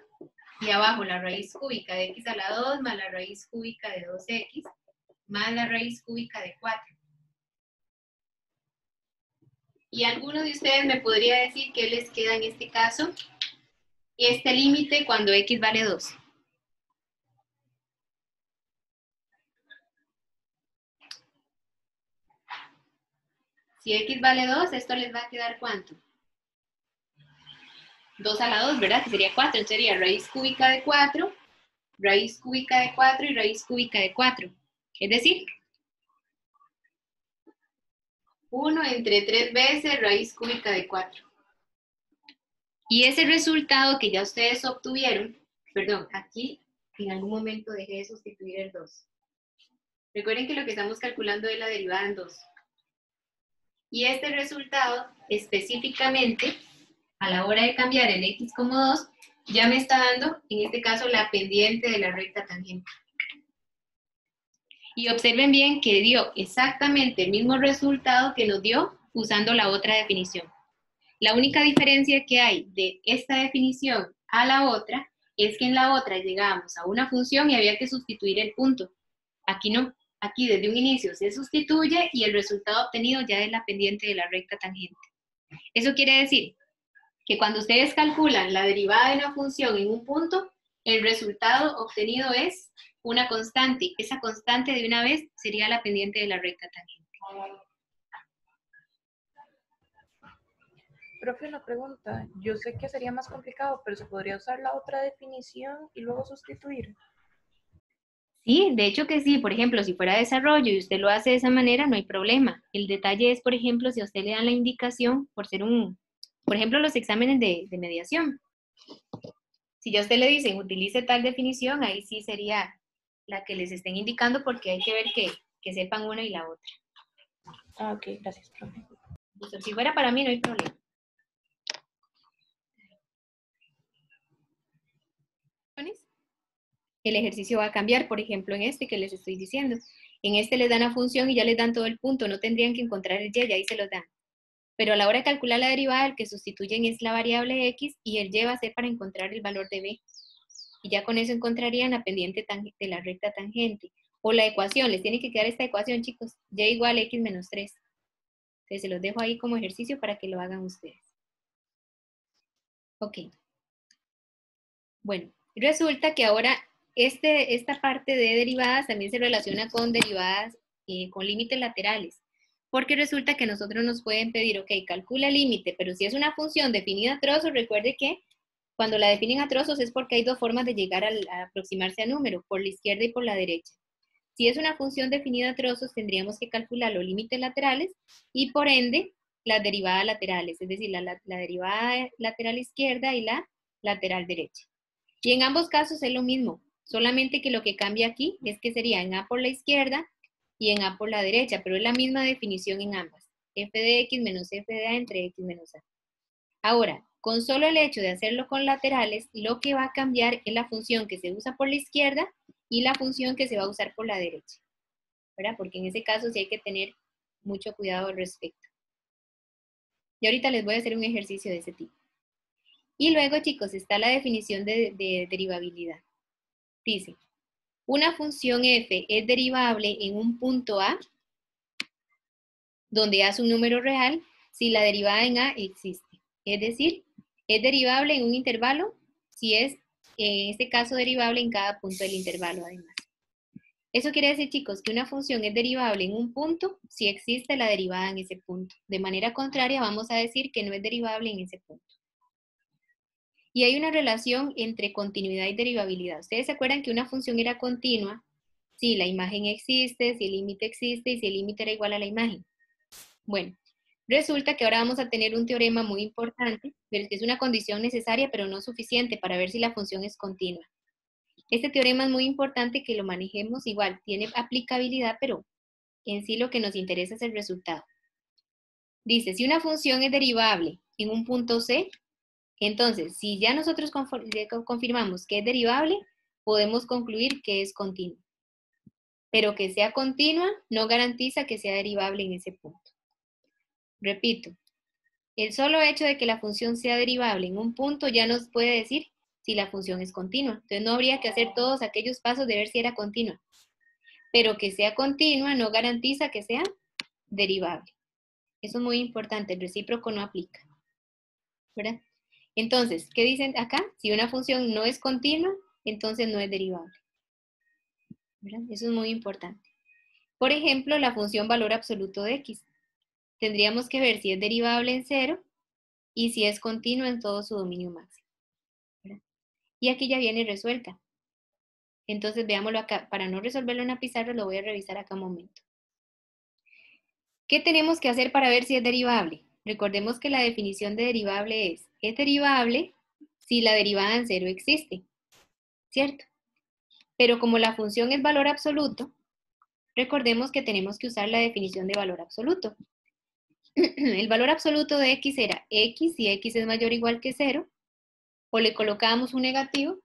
Y abajo la raíz cúbica de x a la 2 más la raíz cúbica de 2x más la raíz cúbica de 4. Y alguno de ustedes me podría decir qué les queda en este caso. Este límite cuando x vale 2. Si x vale 2, esto les va a quedar ¿cuánto? 2 a la 2, ¿verdad? Que sería 4. Entonces sería raíz cúbica de 4, raíz cúbica de 4 y raíz cúbica de 4. Es decir, 1 entre 3 veces raíz cúbica de 4. Y ese resultado que ya ustedes obtuvieron, perdón, aquí en algún momento dejé de sustituir el 2. Recuerden que lo que estamos calculando es la derivada en 2. Y este resultado, específicamente, a la hora de cambiar el x como 2, ya me está dando, en este caso, la pendiente de la recta tangente. Y observen bien que dio exactamente el mismo resultado que nos dio usando la otra definición. La única diferencia que hay de esta definición a la otra es que en la otra llegábamos a una función y había que sustituir el punto. Aquí no. Aquí desde un inicio se sustituye y el resultado obtenido ya es la pendiente de la recta tangente. Eso quiere decir que cuando ustedes calculan la derivada de una función en un punto, el resultado obtenido es una constante. Esa constante de una vez sería la pendiente de la recta tangente. Profe, una pregunta. Yo sé que sería más complicado, pero ¿se podría usar la otra definición y luego sustituir? Sí, de hecho que sí. Por ejemplo, si fuera desarrollo y usted lo hace de esa manera, no hay problema. El detalle es, por ejemplo, si a usted le dan la indicación, por ser un Por ejemplo, los exámenes de mediación. Si ya a usted le dicen utilice tal definición, ahí sí sería la que les estén indicando porque hay que ver que sepan una y la otra. Ah, ok, gracias, profe. Entonces, si fuera para mí no hay problema. El ejercicio va a cambiar, por ejemplo, en este que les estoy diciendo. En este les dan la función y ya les dan todo el punto, no tendrían que encontrar el y, ya ahí se los dan. Pero a la hora de calcular la derivada, el que sustituyen es la variable x y el y va a ser para encontrar el valor de b. Y ya con eso encontrarían la pendiente de la recta tangente. O la ecuación, les tiene que quedar esta ecuación, chicos, y igual a x menos 3. Entonces se los dejo ahí como ejercicio para que lo hagan ustedes. Ok. Bueno, resulta que ahora esta parte de derivadas también se relaciona con derivadas con límites laterales. Porque resulta que nosotros nos pueden pedir, ok, calcula el límite, pero si es una función definida a trozos, recuerde que cuando la definen a trozos es porque hay dos formas de llegar a aproximarse a número, por la izquierda y por la derecha. Si es una función definida a trozos, tendríamos que calcular los límites laterales y por ende las derivadas laterales, es decir, la derivada lateral izquierda y la lateral derecha. Y en ambos casos es lo mismo, solamente que lo que cambia aquí es que sería en A por la izquierda y en A por la derecha, pero es la misma definición en ambas. F de X menos F de A entre X menos A. Ahora, con solo el hecho de hacerlo con laterales, lo que va a cambiar es la función que se usa por la izquierda y la función que se va a usar por la derecha, ¿verdad? Porque en ese caso sí hay que tener mucho cuidado al respecto. Y ahorita les voy a hacer un ejercicio de ese tipo. Y luego, chicos, está la definición de derivabilidad. Dice, una función f es derivable en un punto A, donde A es un número real, si la derivada en A existe. Es decir, es derivable en un intervalo, si es, en este caso, derivable en cada punto del intervalo, además. Eso quiere decir, chicos, que una función es derivable en un punto si existe la derivada en ese punto. De manera contraria, vamos a decir que no es derivable en ese punto. Y hay una relación entre continuidad y derivabilidad. ¿Ustedes se acuerdan que una función era continua si la imagen existe, si el límite existe y si el límite era igual a la imagen? Bueno, resulta que ahora vamos a tener un teorema muy importante, pero que es una condición necesaria pero no suficiente para ver si la función es continua. Este teorema es muy importante que lo manejemos igual, tiene aplicabilidad, pero en sí lo que nos interesa es el resultado. Dice, si una función es derivable en un punto C, entonces, si ya nosotros confirmamos que es derivable, podemos concluir que es continua. Pero que sea continua no garantiza que sea derivable en ese punto. Repito, el solo hecho de que la función sea derivable en un punto ya nos puede decir si la función es continua. Entonces no habría que hacer todos aquellos pasos de ver si era continua. Pero que sea continua no garantiza que sea derivable. Eso es muy importante, el recíproco no aplica. ¿Verdad? Entonces, ¿qué dicen acá? Si una función no es continua, entonces no es derivable. ¿Verdad? Eso es muy importante. Por ejemplo, la función valor absoluto de x. Tendríamos que ver si es derivable en 0 y si es continua en todo su dominio máximo. ¿Verdad? Y aquí ya viene resuelta. Entonces, veámoslo acá. Para no resolverlo en la pizarra, lo voy a revisar acá un momento. ¿Qué tenemos que hacer para ver si es derivable? Recordemos que la definición de derivable es derivable si la derivada en 0 existe, ¿cierto? Pero como la función es valor absoluto, recordemos que tenemos que usar la definición de valor absoluto. El valor absoluto de x era x si x es mayor o igual que 0, o le colocábamos un negativo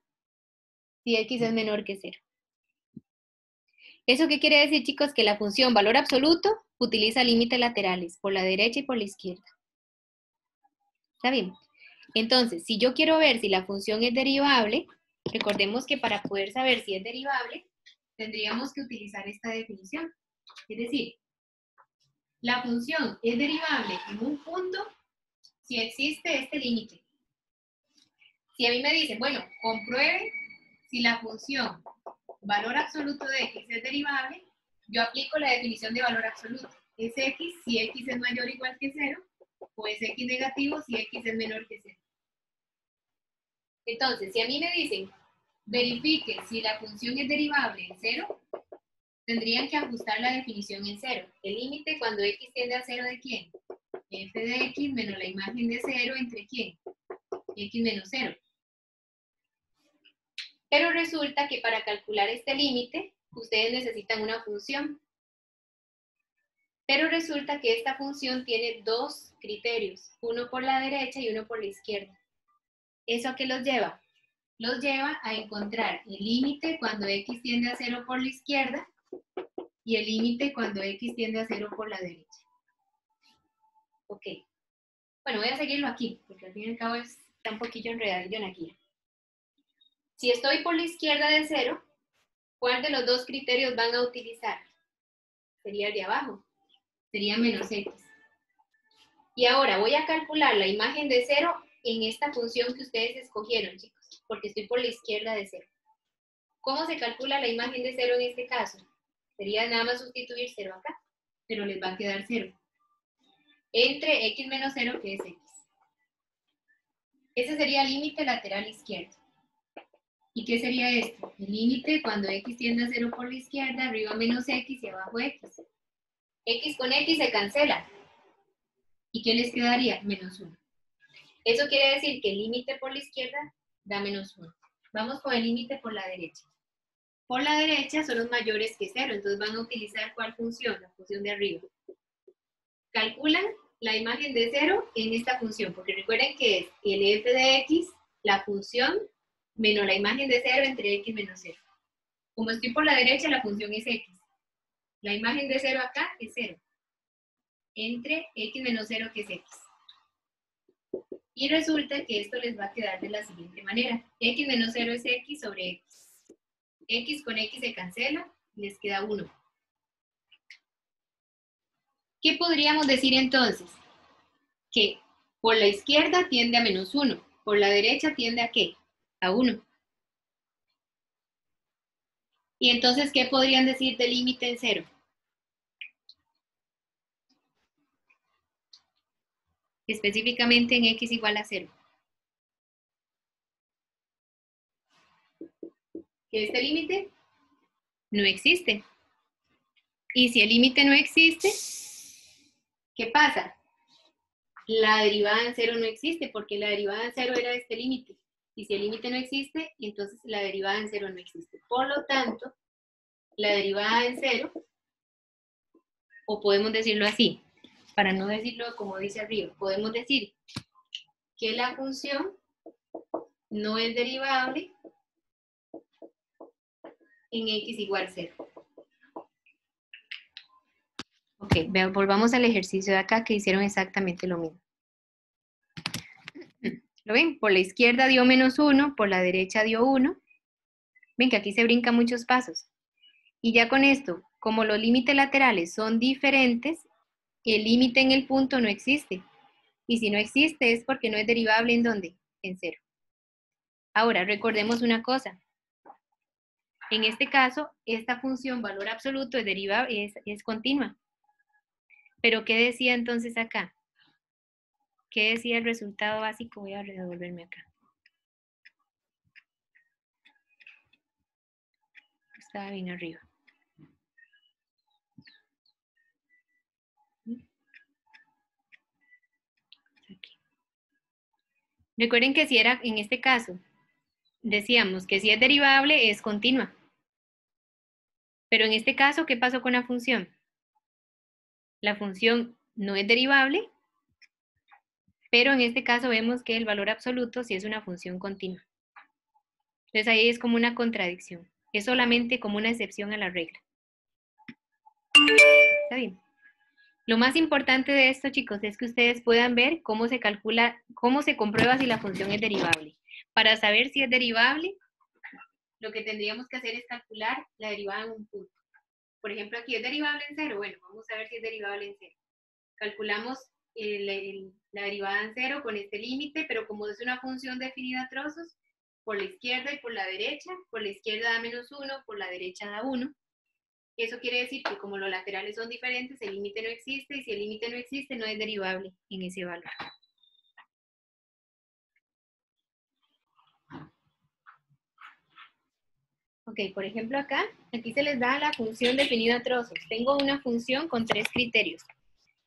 si x es menor que 0. ¿Eso qué quiere decir, chicos? Que la función valor absoluto utiliza límites laterales, por la derecha y por la izquierda. ¿Está bien? Entonces, si yo quiero ver si la función es derivable, recordemos que para poder saber si es derivable, tendríamos que utilizar esta definición. Es decir, la función es derivable en un punto si existe este límite. Si a mí me dicen, bueno, compruebe si la función valor absoluto de x es derivable, yo aplico la definición de valor absoluto. Es x si x es mayor o igual que 0, o es x negativo si x es menor que 0. Entonces, si a mí me dicen, verifique si la función es derivable en 0, tendrían que ajustar la definición en 0. El límite cuando x tiende a 0 ¿de quién? f de x menos la imagen de 0 entre ¿quién? X menos 0. Pero resulta que para calcular este límite, ustedes necesitan una función. Pero resulta que esta función tiene dos criterios, uno por la derecha y uno por la izquierda. ¿Eso a qué los lleva? Los lleva a encontrar el límite cuando x tiende a 0 por la izquierda y el límite cuando x tiende a 0 por la derecha. Ok. Bueno, voy a seguirlo aquí, porque al fin y al cabo está un poquillo enredadillo en aquí. Si estoy por la izquierda de 0, ¿cuál de los dos criterios van a utilizar? Sería el de abajo. Sería menos x. Y ahora voy a calcular la imagen de 0 en esta función que ustedes escogieron, chicos, porque estoy por la izquierda de 0. ¿Cómo se calcula la imagen de 0 en este caso? Sería nada más sustituir 0 acá, pero les va a quedar 0. Entre x menos 0, que es x. Ese sería el límite lateral izquierdo. ¿Y qué sería esto? El límite cuando x tiende a 0 por la izquierda, arriba menos x y abajo x. X con x se cancela. ¿Y qué les quedaría? Menos 1. Eso quiere decir que el límite por la izquierda da menos 1. Vamos con el límite por la derecha. Por la derecha son los mayores que 0, entonces van a utilizar ¿cuál función? La función de arriba. Calculan la imagen de 0 en esta función, porque recuerden que es el f de x, la función, menos la imagen de 0 entre x menos 0. Como estoy por la derecha, la función es x. La imagen de 0 acá es 0. Entre x menos 0, que es x. Y resulta que esto les va a quedar de la siguiente manera. X menos 0 es x sobre x. X con x se cancela, les queda 1. ¿Qué podríamos decir entonces? Que por la izquierda tiende a menos 1. Por la derecha tiende a ¿qué? A 1. Y entonces, ¿qué podrían decir del límite en 0? Específicamente en x igual a 0. ¿Que este límite no existe? Y si el límite no existe, ¿qué pasa? La derivada en 0 no existe, porque la derivada en 0 era este límite. Y si el límite no existe, entonces la derivada en 0 no existe. Por lo tanto, la derivada en 0, o podemos decirlo así, para no decirlo como dice arriba, podemos decir que la función no es derivable en x igual 0. Ok, volvamos al ejercicio de acá que hicieron exactamente lo mismo. ¿Lo ven? Por la izquierda dio menos 1, por la derecha dio 1. Ven que aquí se brincan muchos pasos. Y ya con esto, como los límites laterales son diferentes, el límite en el punto no existe. Y si no existe es porque no es derivable ¿en dónde? En 0. Ahora, recordemos una cosa. En este caso, esta función valor absoluto es derivable, es continua. Pero ¿qué decía entonces acá? ¿Qué decía el resultado básico? Voy a revolverme acá. Estaba bien arriba. Aquí. Recuerden que si era, en este caso, decíamos que si es derivable es continua. Pero en este caso, ¿qué pasó con la función? La función no es derivable, pero en este caso vemos que el valor absoluto sí es una función continua. Entonces ahí es como una contradicción. Es solamente como una excepción a la regla. ¿Está bien? Lo más importante de esto, chicos, es que ustedes puedan ver cómo se calcula, cómo se comprueba si la función es derivable. Para saber si es derivable, lo que tendríamos que hacer es calcular la derivada en un punto. Por ejemplo, aquí es derivable en 0. Bueno, vamos a ver si es derivable en 0. Calculamos la derivada en 0 con este límite, pero como es una función definida a trozos, por la izquierda y por la derecha, por la izquierda da menos 1, por la derecha da 1. Eso quiere decir que como los laterales son diferentes, el límite no existe, y si el límite no existe, no es derivable en ese valor. Ok, por ejemplo acá, aquí se les da la función definida a trozos. Tengo una función con 3 criterios.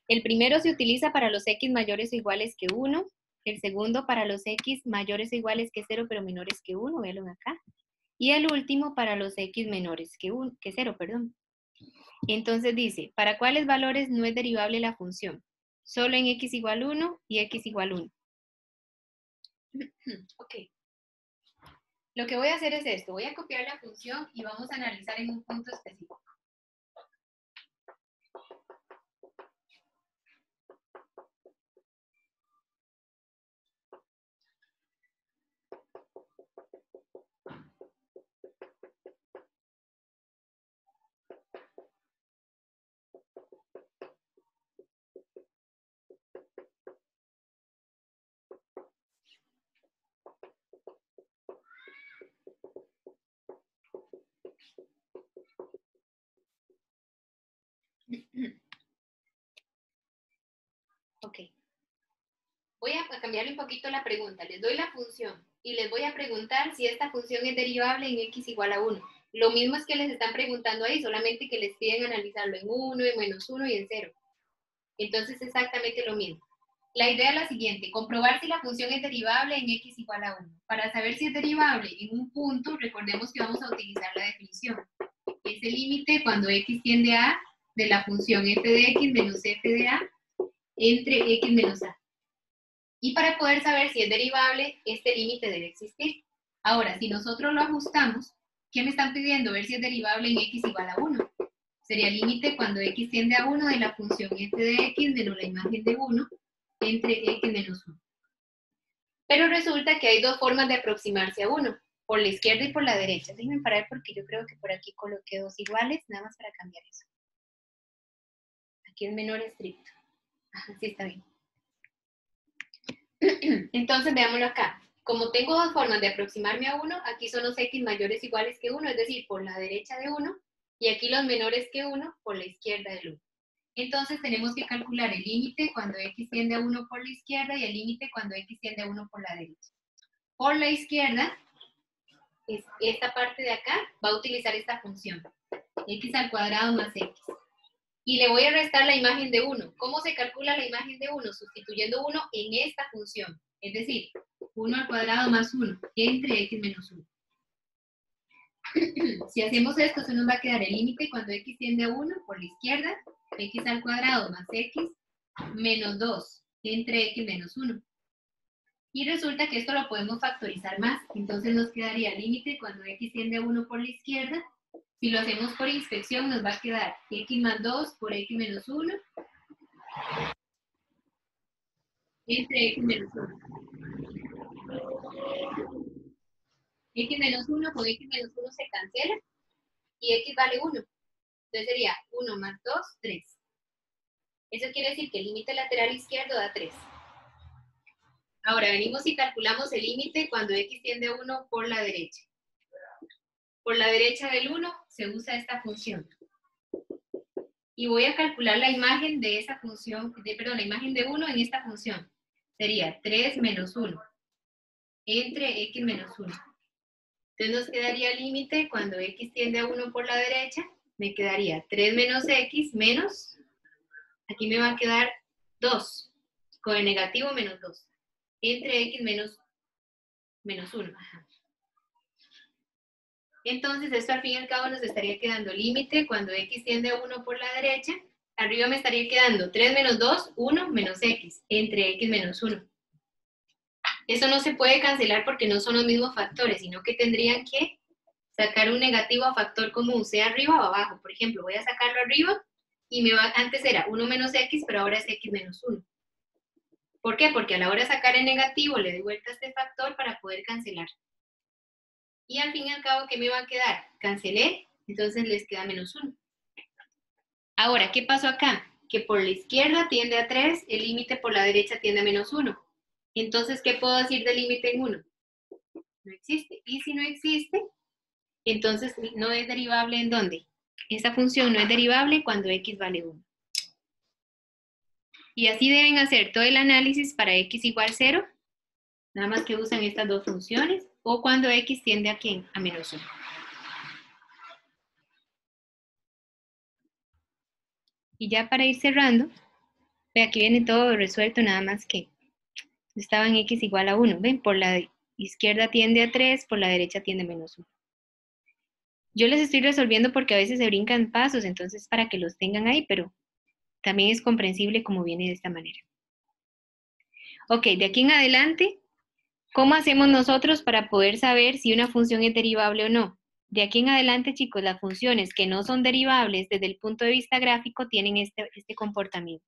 El primero se utiliza para los x mayores o iguales que 1. El segundo para los x mayores o iguales que 0, pero menores que 1. Véanlo acá. Y el último para los x menores que 0, perdón. Entonces dice, ¿para cuáles valores no es derivable la función? Solo en x igual 1 y x igual 1. Ok. Lo que voy a hacer es esto. Voy a copiar la función y vamos a analizar en un punto específico. Ok. Voy a cambiarle un poquito la pregunta. Les doy la función y les voy a preguntar si esta función es derivable en x igual a 1. Lo mismo es que les están preguntando ahí, solamente que les piden analizarlo en 1, en menos 1 y en 0. Entonces, exactamente lo mismo. La idea es la siguiente, comprobar si la función es derivable en x igual a 1. Para saber si es derivable en un punto, recordemos que vamos a utilizar la definición. Es el límite cuando x tiende a A de la función f de x menos f de A entre x menos A. Y para poder saber si es derivable, este límite debe existir. Ahora, si nosotros lo ajustamos, ¿qué me están pidiendo? Ver si es derivable en x igual a 1. Sería el límite cuando x tiende a 1 de la función f de x menos la imagen de 1 entre x menos 1. Pero resulta que hay dos formas de aproximarse a 1, por la izquierda y por la derecha. Déjenme parar porque yo creo que por aquí coloqué dos iguales, nada más para cambiar eso. Aquí es menor estricto. Ajá, sí está bien. Entonces veámoslo acá. Como tengo dos formas de aproximarme a 1, aquí son los x mayores o iguales que 1, es decir, por la derecha de 1, y aquí los menores que 1 por la izquierda del 1. Entonces tenemos que calcular el límite cuando x tiende a 1 por la izquierda y el límite cuando x tiende a 1 por la derecha. Por la izquierda, esta parte de acá va a utilizar esta función, x al cuadrado más x. Y le voy a restar la imagen de 1. ¿Cómo se calcula la imagen de 1? Sustituyendo 1 en esta función. Es decir, 1 al cuadrado más 1 entre x menos 1. Si hacemos esto, se nos va a quedar el límite cuando x tiende a 1 por la izquierda, x al cuadrado más x menos 2 entre x menos 1. Y resulta que esto lo podemos factorizar más. Entonces nos quedaría el límite cuando x tiende a 1 por la izquierda. Si lo hacemos por inspección, nos va a quedar x más 2 por x menos 1 entre x menos 1. X menos 1 con x menos 1 se cancela y x vale 1. Entonces sería 1 más 2, 3. Eso quiere decir que el límite lateral izquierdo da 3. Ahora venimos y calculamos el límite cuando x tiende a 1 por la derecha. Por la derecha del 1 se usa esta función. Y voy a calcular la imagen de esa función, la imagen de 1 en esta función. Sería 3 menos 1 entre x menos 1. Entonces nos quedaría el límite cuando x tiende a 1 por la derecha, me quedaría 3 menos x menos, aquí me va a quedar 2, con el negativo menos 2, entre x menos 1. Ajá. Entonces esto al fin y al cabo nos estaría quedando límite cuando x tiende a 1 por la derecha, arriba me estaría quedando 3 menos 2, 1 menos x, entre x menos 1. Eso no se puede cancelar porque no son los mismos factores, sino que tendrían que sacar un negativo a factor común, sea arriba o abajo. Por ejemplo, voy a sacarlo arriba y antes era 1 menos x, pero ahora es x menos 1. ¿Por qué? Porque a la hora de sacar el negativo le doy vuelta a este factor para poder cancelar. Y al fin y al cabo, ¿qué me va a quedar? Cancelé, entonces les queda menos 1. Ahora, ¿qué pasó acá? Que por la izquierda tiende a 3, el límite por la derecha tiende a menos 1. Entonces, ¿qué puedo decir del límite en 1? No existe. Y si no existe, entonces no es derivable ¿en dónde? Esa función no es derivable cuando x vale 1. Y así deben hacer todo el análisis para x igual 0, nada más que usan estas dos funciones, o cuando x tiende a ¿quién? A menos 1. Y ya para ir cerrando, Ve, aquí viene todo resuelto, nada más que estaba en x igual a 1. Ven, por la izquierda tiende a 3, por la derecha tiende a menos 1. Yo les estoy resolviendo porque a veces se brincan pasos, entonces para que los tengan ahí, pero también es comprensible como viene de esta manera. Ok, de aquí en adelante, ¿cómo hacemos nosotros para poder saber si una función es derivable o no? De aquí en adelante, chicos, las funciones que no son derivables desde el punto de vista gráfico tienen este comportamiento.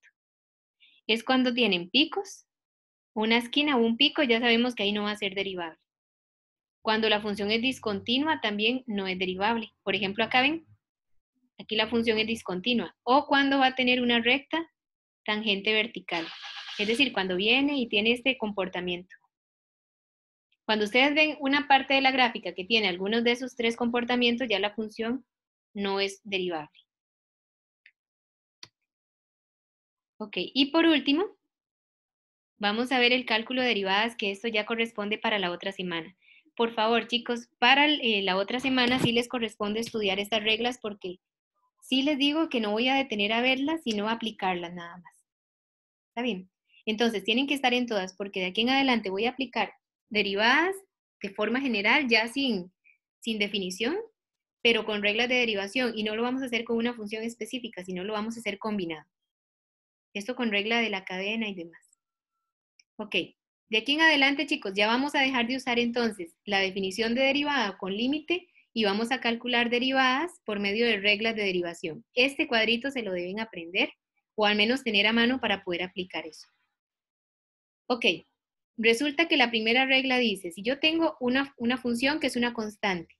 Es cuando tienen picos, una esquina o un pico, ya sabemos que ahí no va a ser derivable. Cuando la función es discontinua, también no es derivable. Por ejemplo, acá ven, aquí la función es discontinua. O cuando va a tener una recta tangente vertical. Es decir, cuando viene y tiene este comportamiento. Cuando ustedes ven una parte de la gráfica que tiene algunos de esos tres comportamientos, ya la función no es derivable. Ok, y por último, vamos a ver el cálculo de derivadas, que esto ya corresponde para la otra semana. Por favor, chicos, para la otra semana sí les corresponde estudiar estas reglas porque sí les digo que no voy a detener a verlas, sino a aplicarlas nada más. ¿Está bien? Entonces, tienen que estar en todas porque de aquí en adelante voy a aplicar derivadas de forma general, ya sin definición, pero con reglas de derivación. Y no lo vamos a hacer con una función específica, sino lo vamos a hacer combinado. Esto con regla de la cadena y demás. Ok, de aquí en adelante, chicos, ya vamos a dejar de usar entonces la definición de derivada con límite y vamos a calcular derivadas por medio de reglas de derivación. Este cuadrito se lo deben aprender o al menos tener a mano para poder aplicar eso. Ok, resulta que la primera regla dice, si yo tengo una función que es una constante,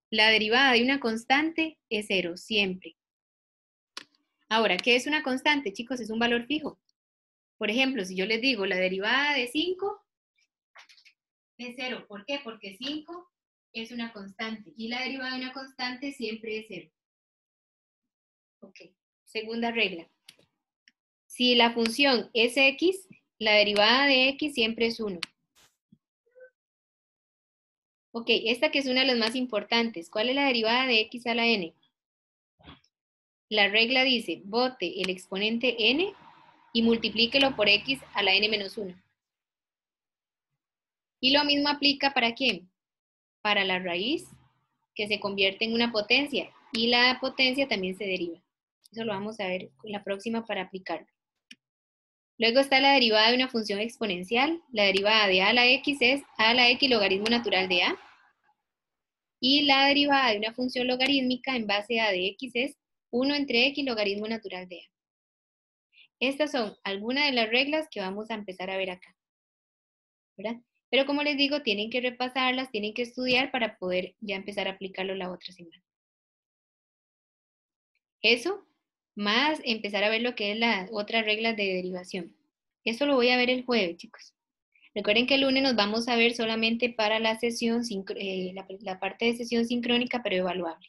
la derivada de una constante es 0, siempre. Ahora, ¿qué es una constante, chicos? Es un valor fijo. Por ejemplo, si yo les digo la derivada de 5 es 0. ¿Por qué? Porque 5 es una constante y la derivada de una constante siempre es 0. Ok, segunda regla. Si la función es x, la derivada de x siempre es 1. Ok, esta que es una de las más importantes. ¿Cuál es la derivada de x a la n? La regla dice, bote el exponente n y multiplíquelo por x a la n menos 1. Y lo mismo aplica ¿para quién? Para la raíz, que se convierte en una potencia. Y la potencia también se deriva. Eso lo vamos a ver en la próxima para aplicarlo. Luego está la derivada de una función exponencial. La derivada de a a la x es a a la x logaritmo natural de a. Y la derivada de una función logarítmica en base a de x es 1 entre x logaritmo natural de a. Estas son algunas de las reglas que vamos a empezar a ver acá, ¿verdad? Pero como les digo, tienen que repasarlas, tienen que estudiar para poder ya empezar a aplicarlo la otra semana. Eso, más empezar a ver lo que es las otras reglas de derivación. Eso lo voy a ver el jueves, chicos. Recuerden que el lunes nos vamos a ver solamente para la sesión, la parte de sesión sincrónica, pero evaluable.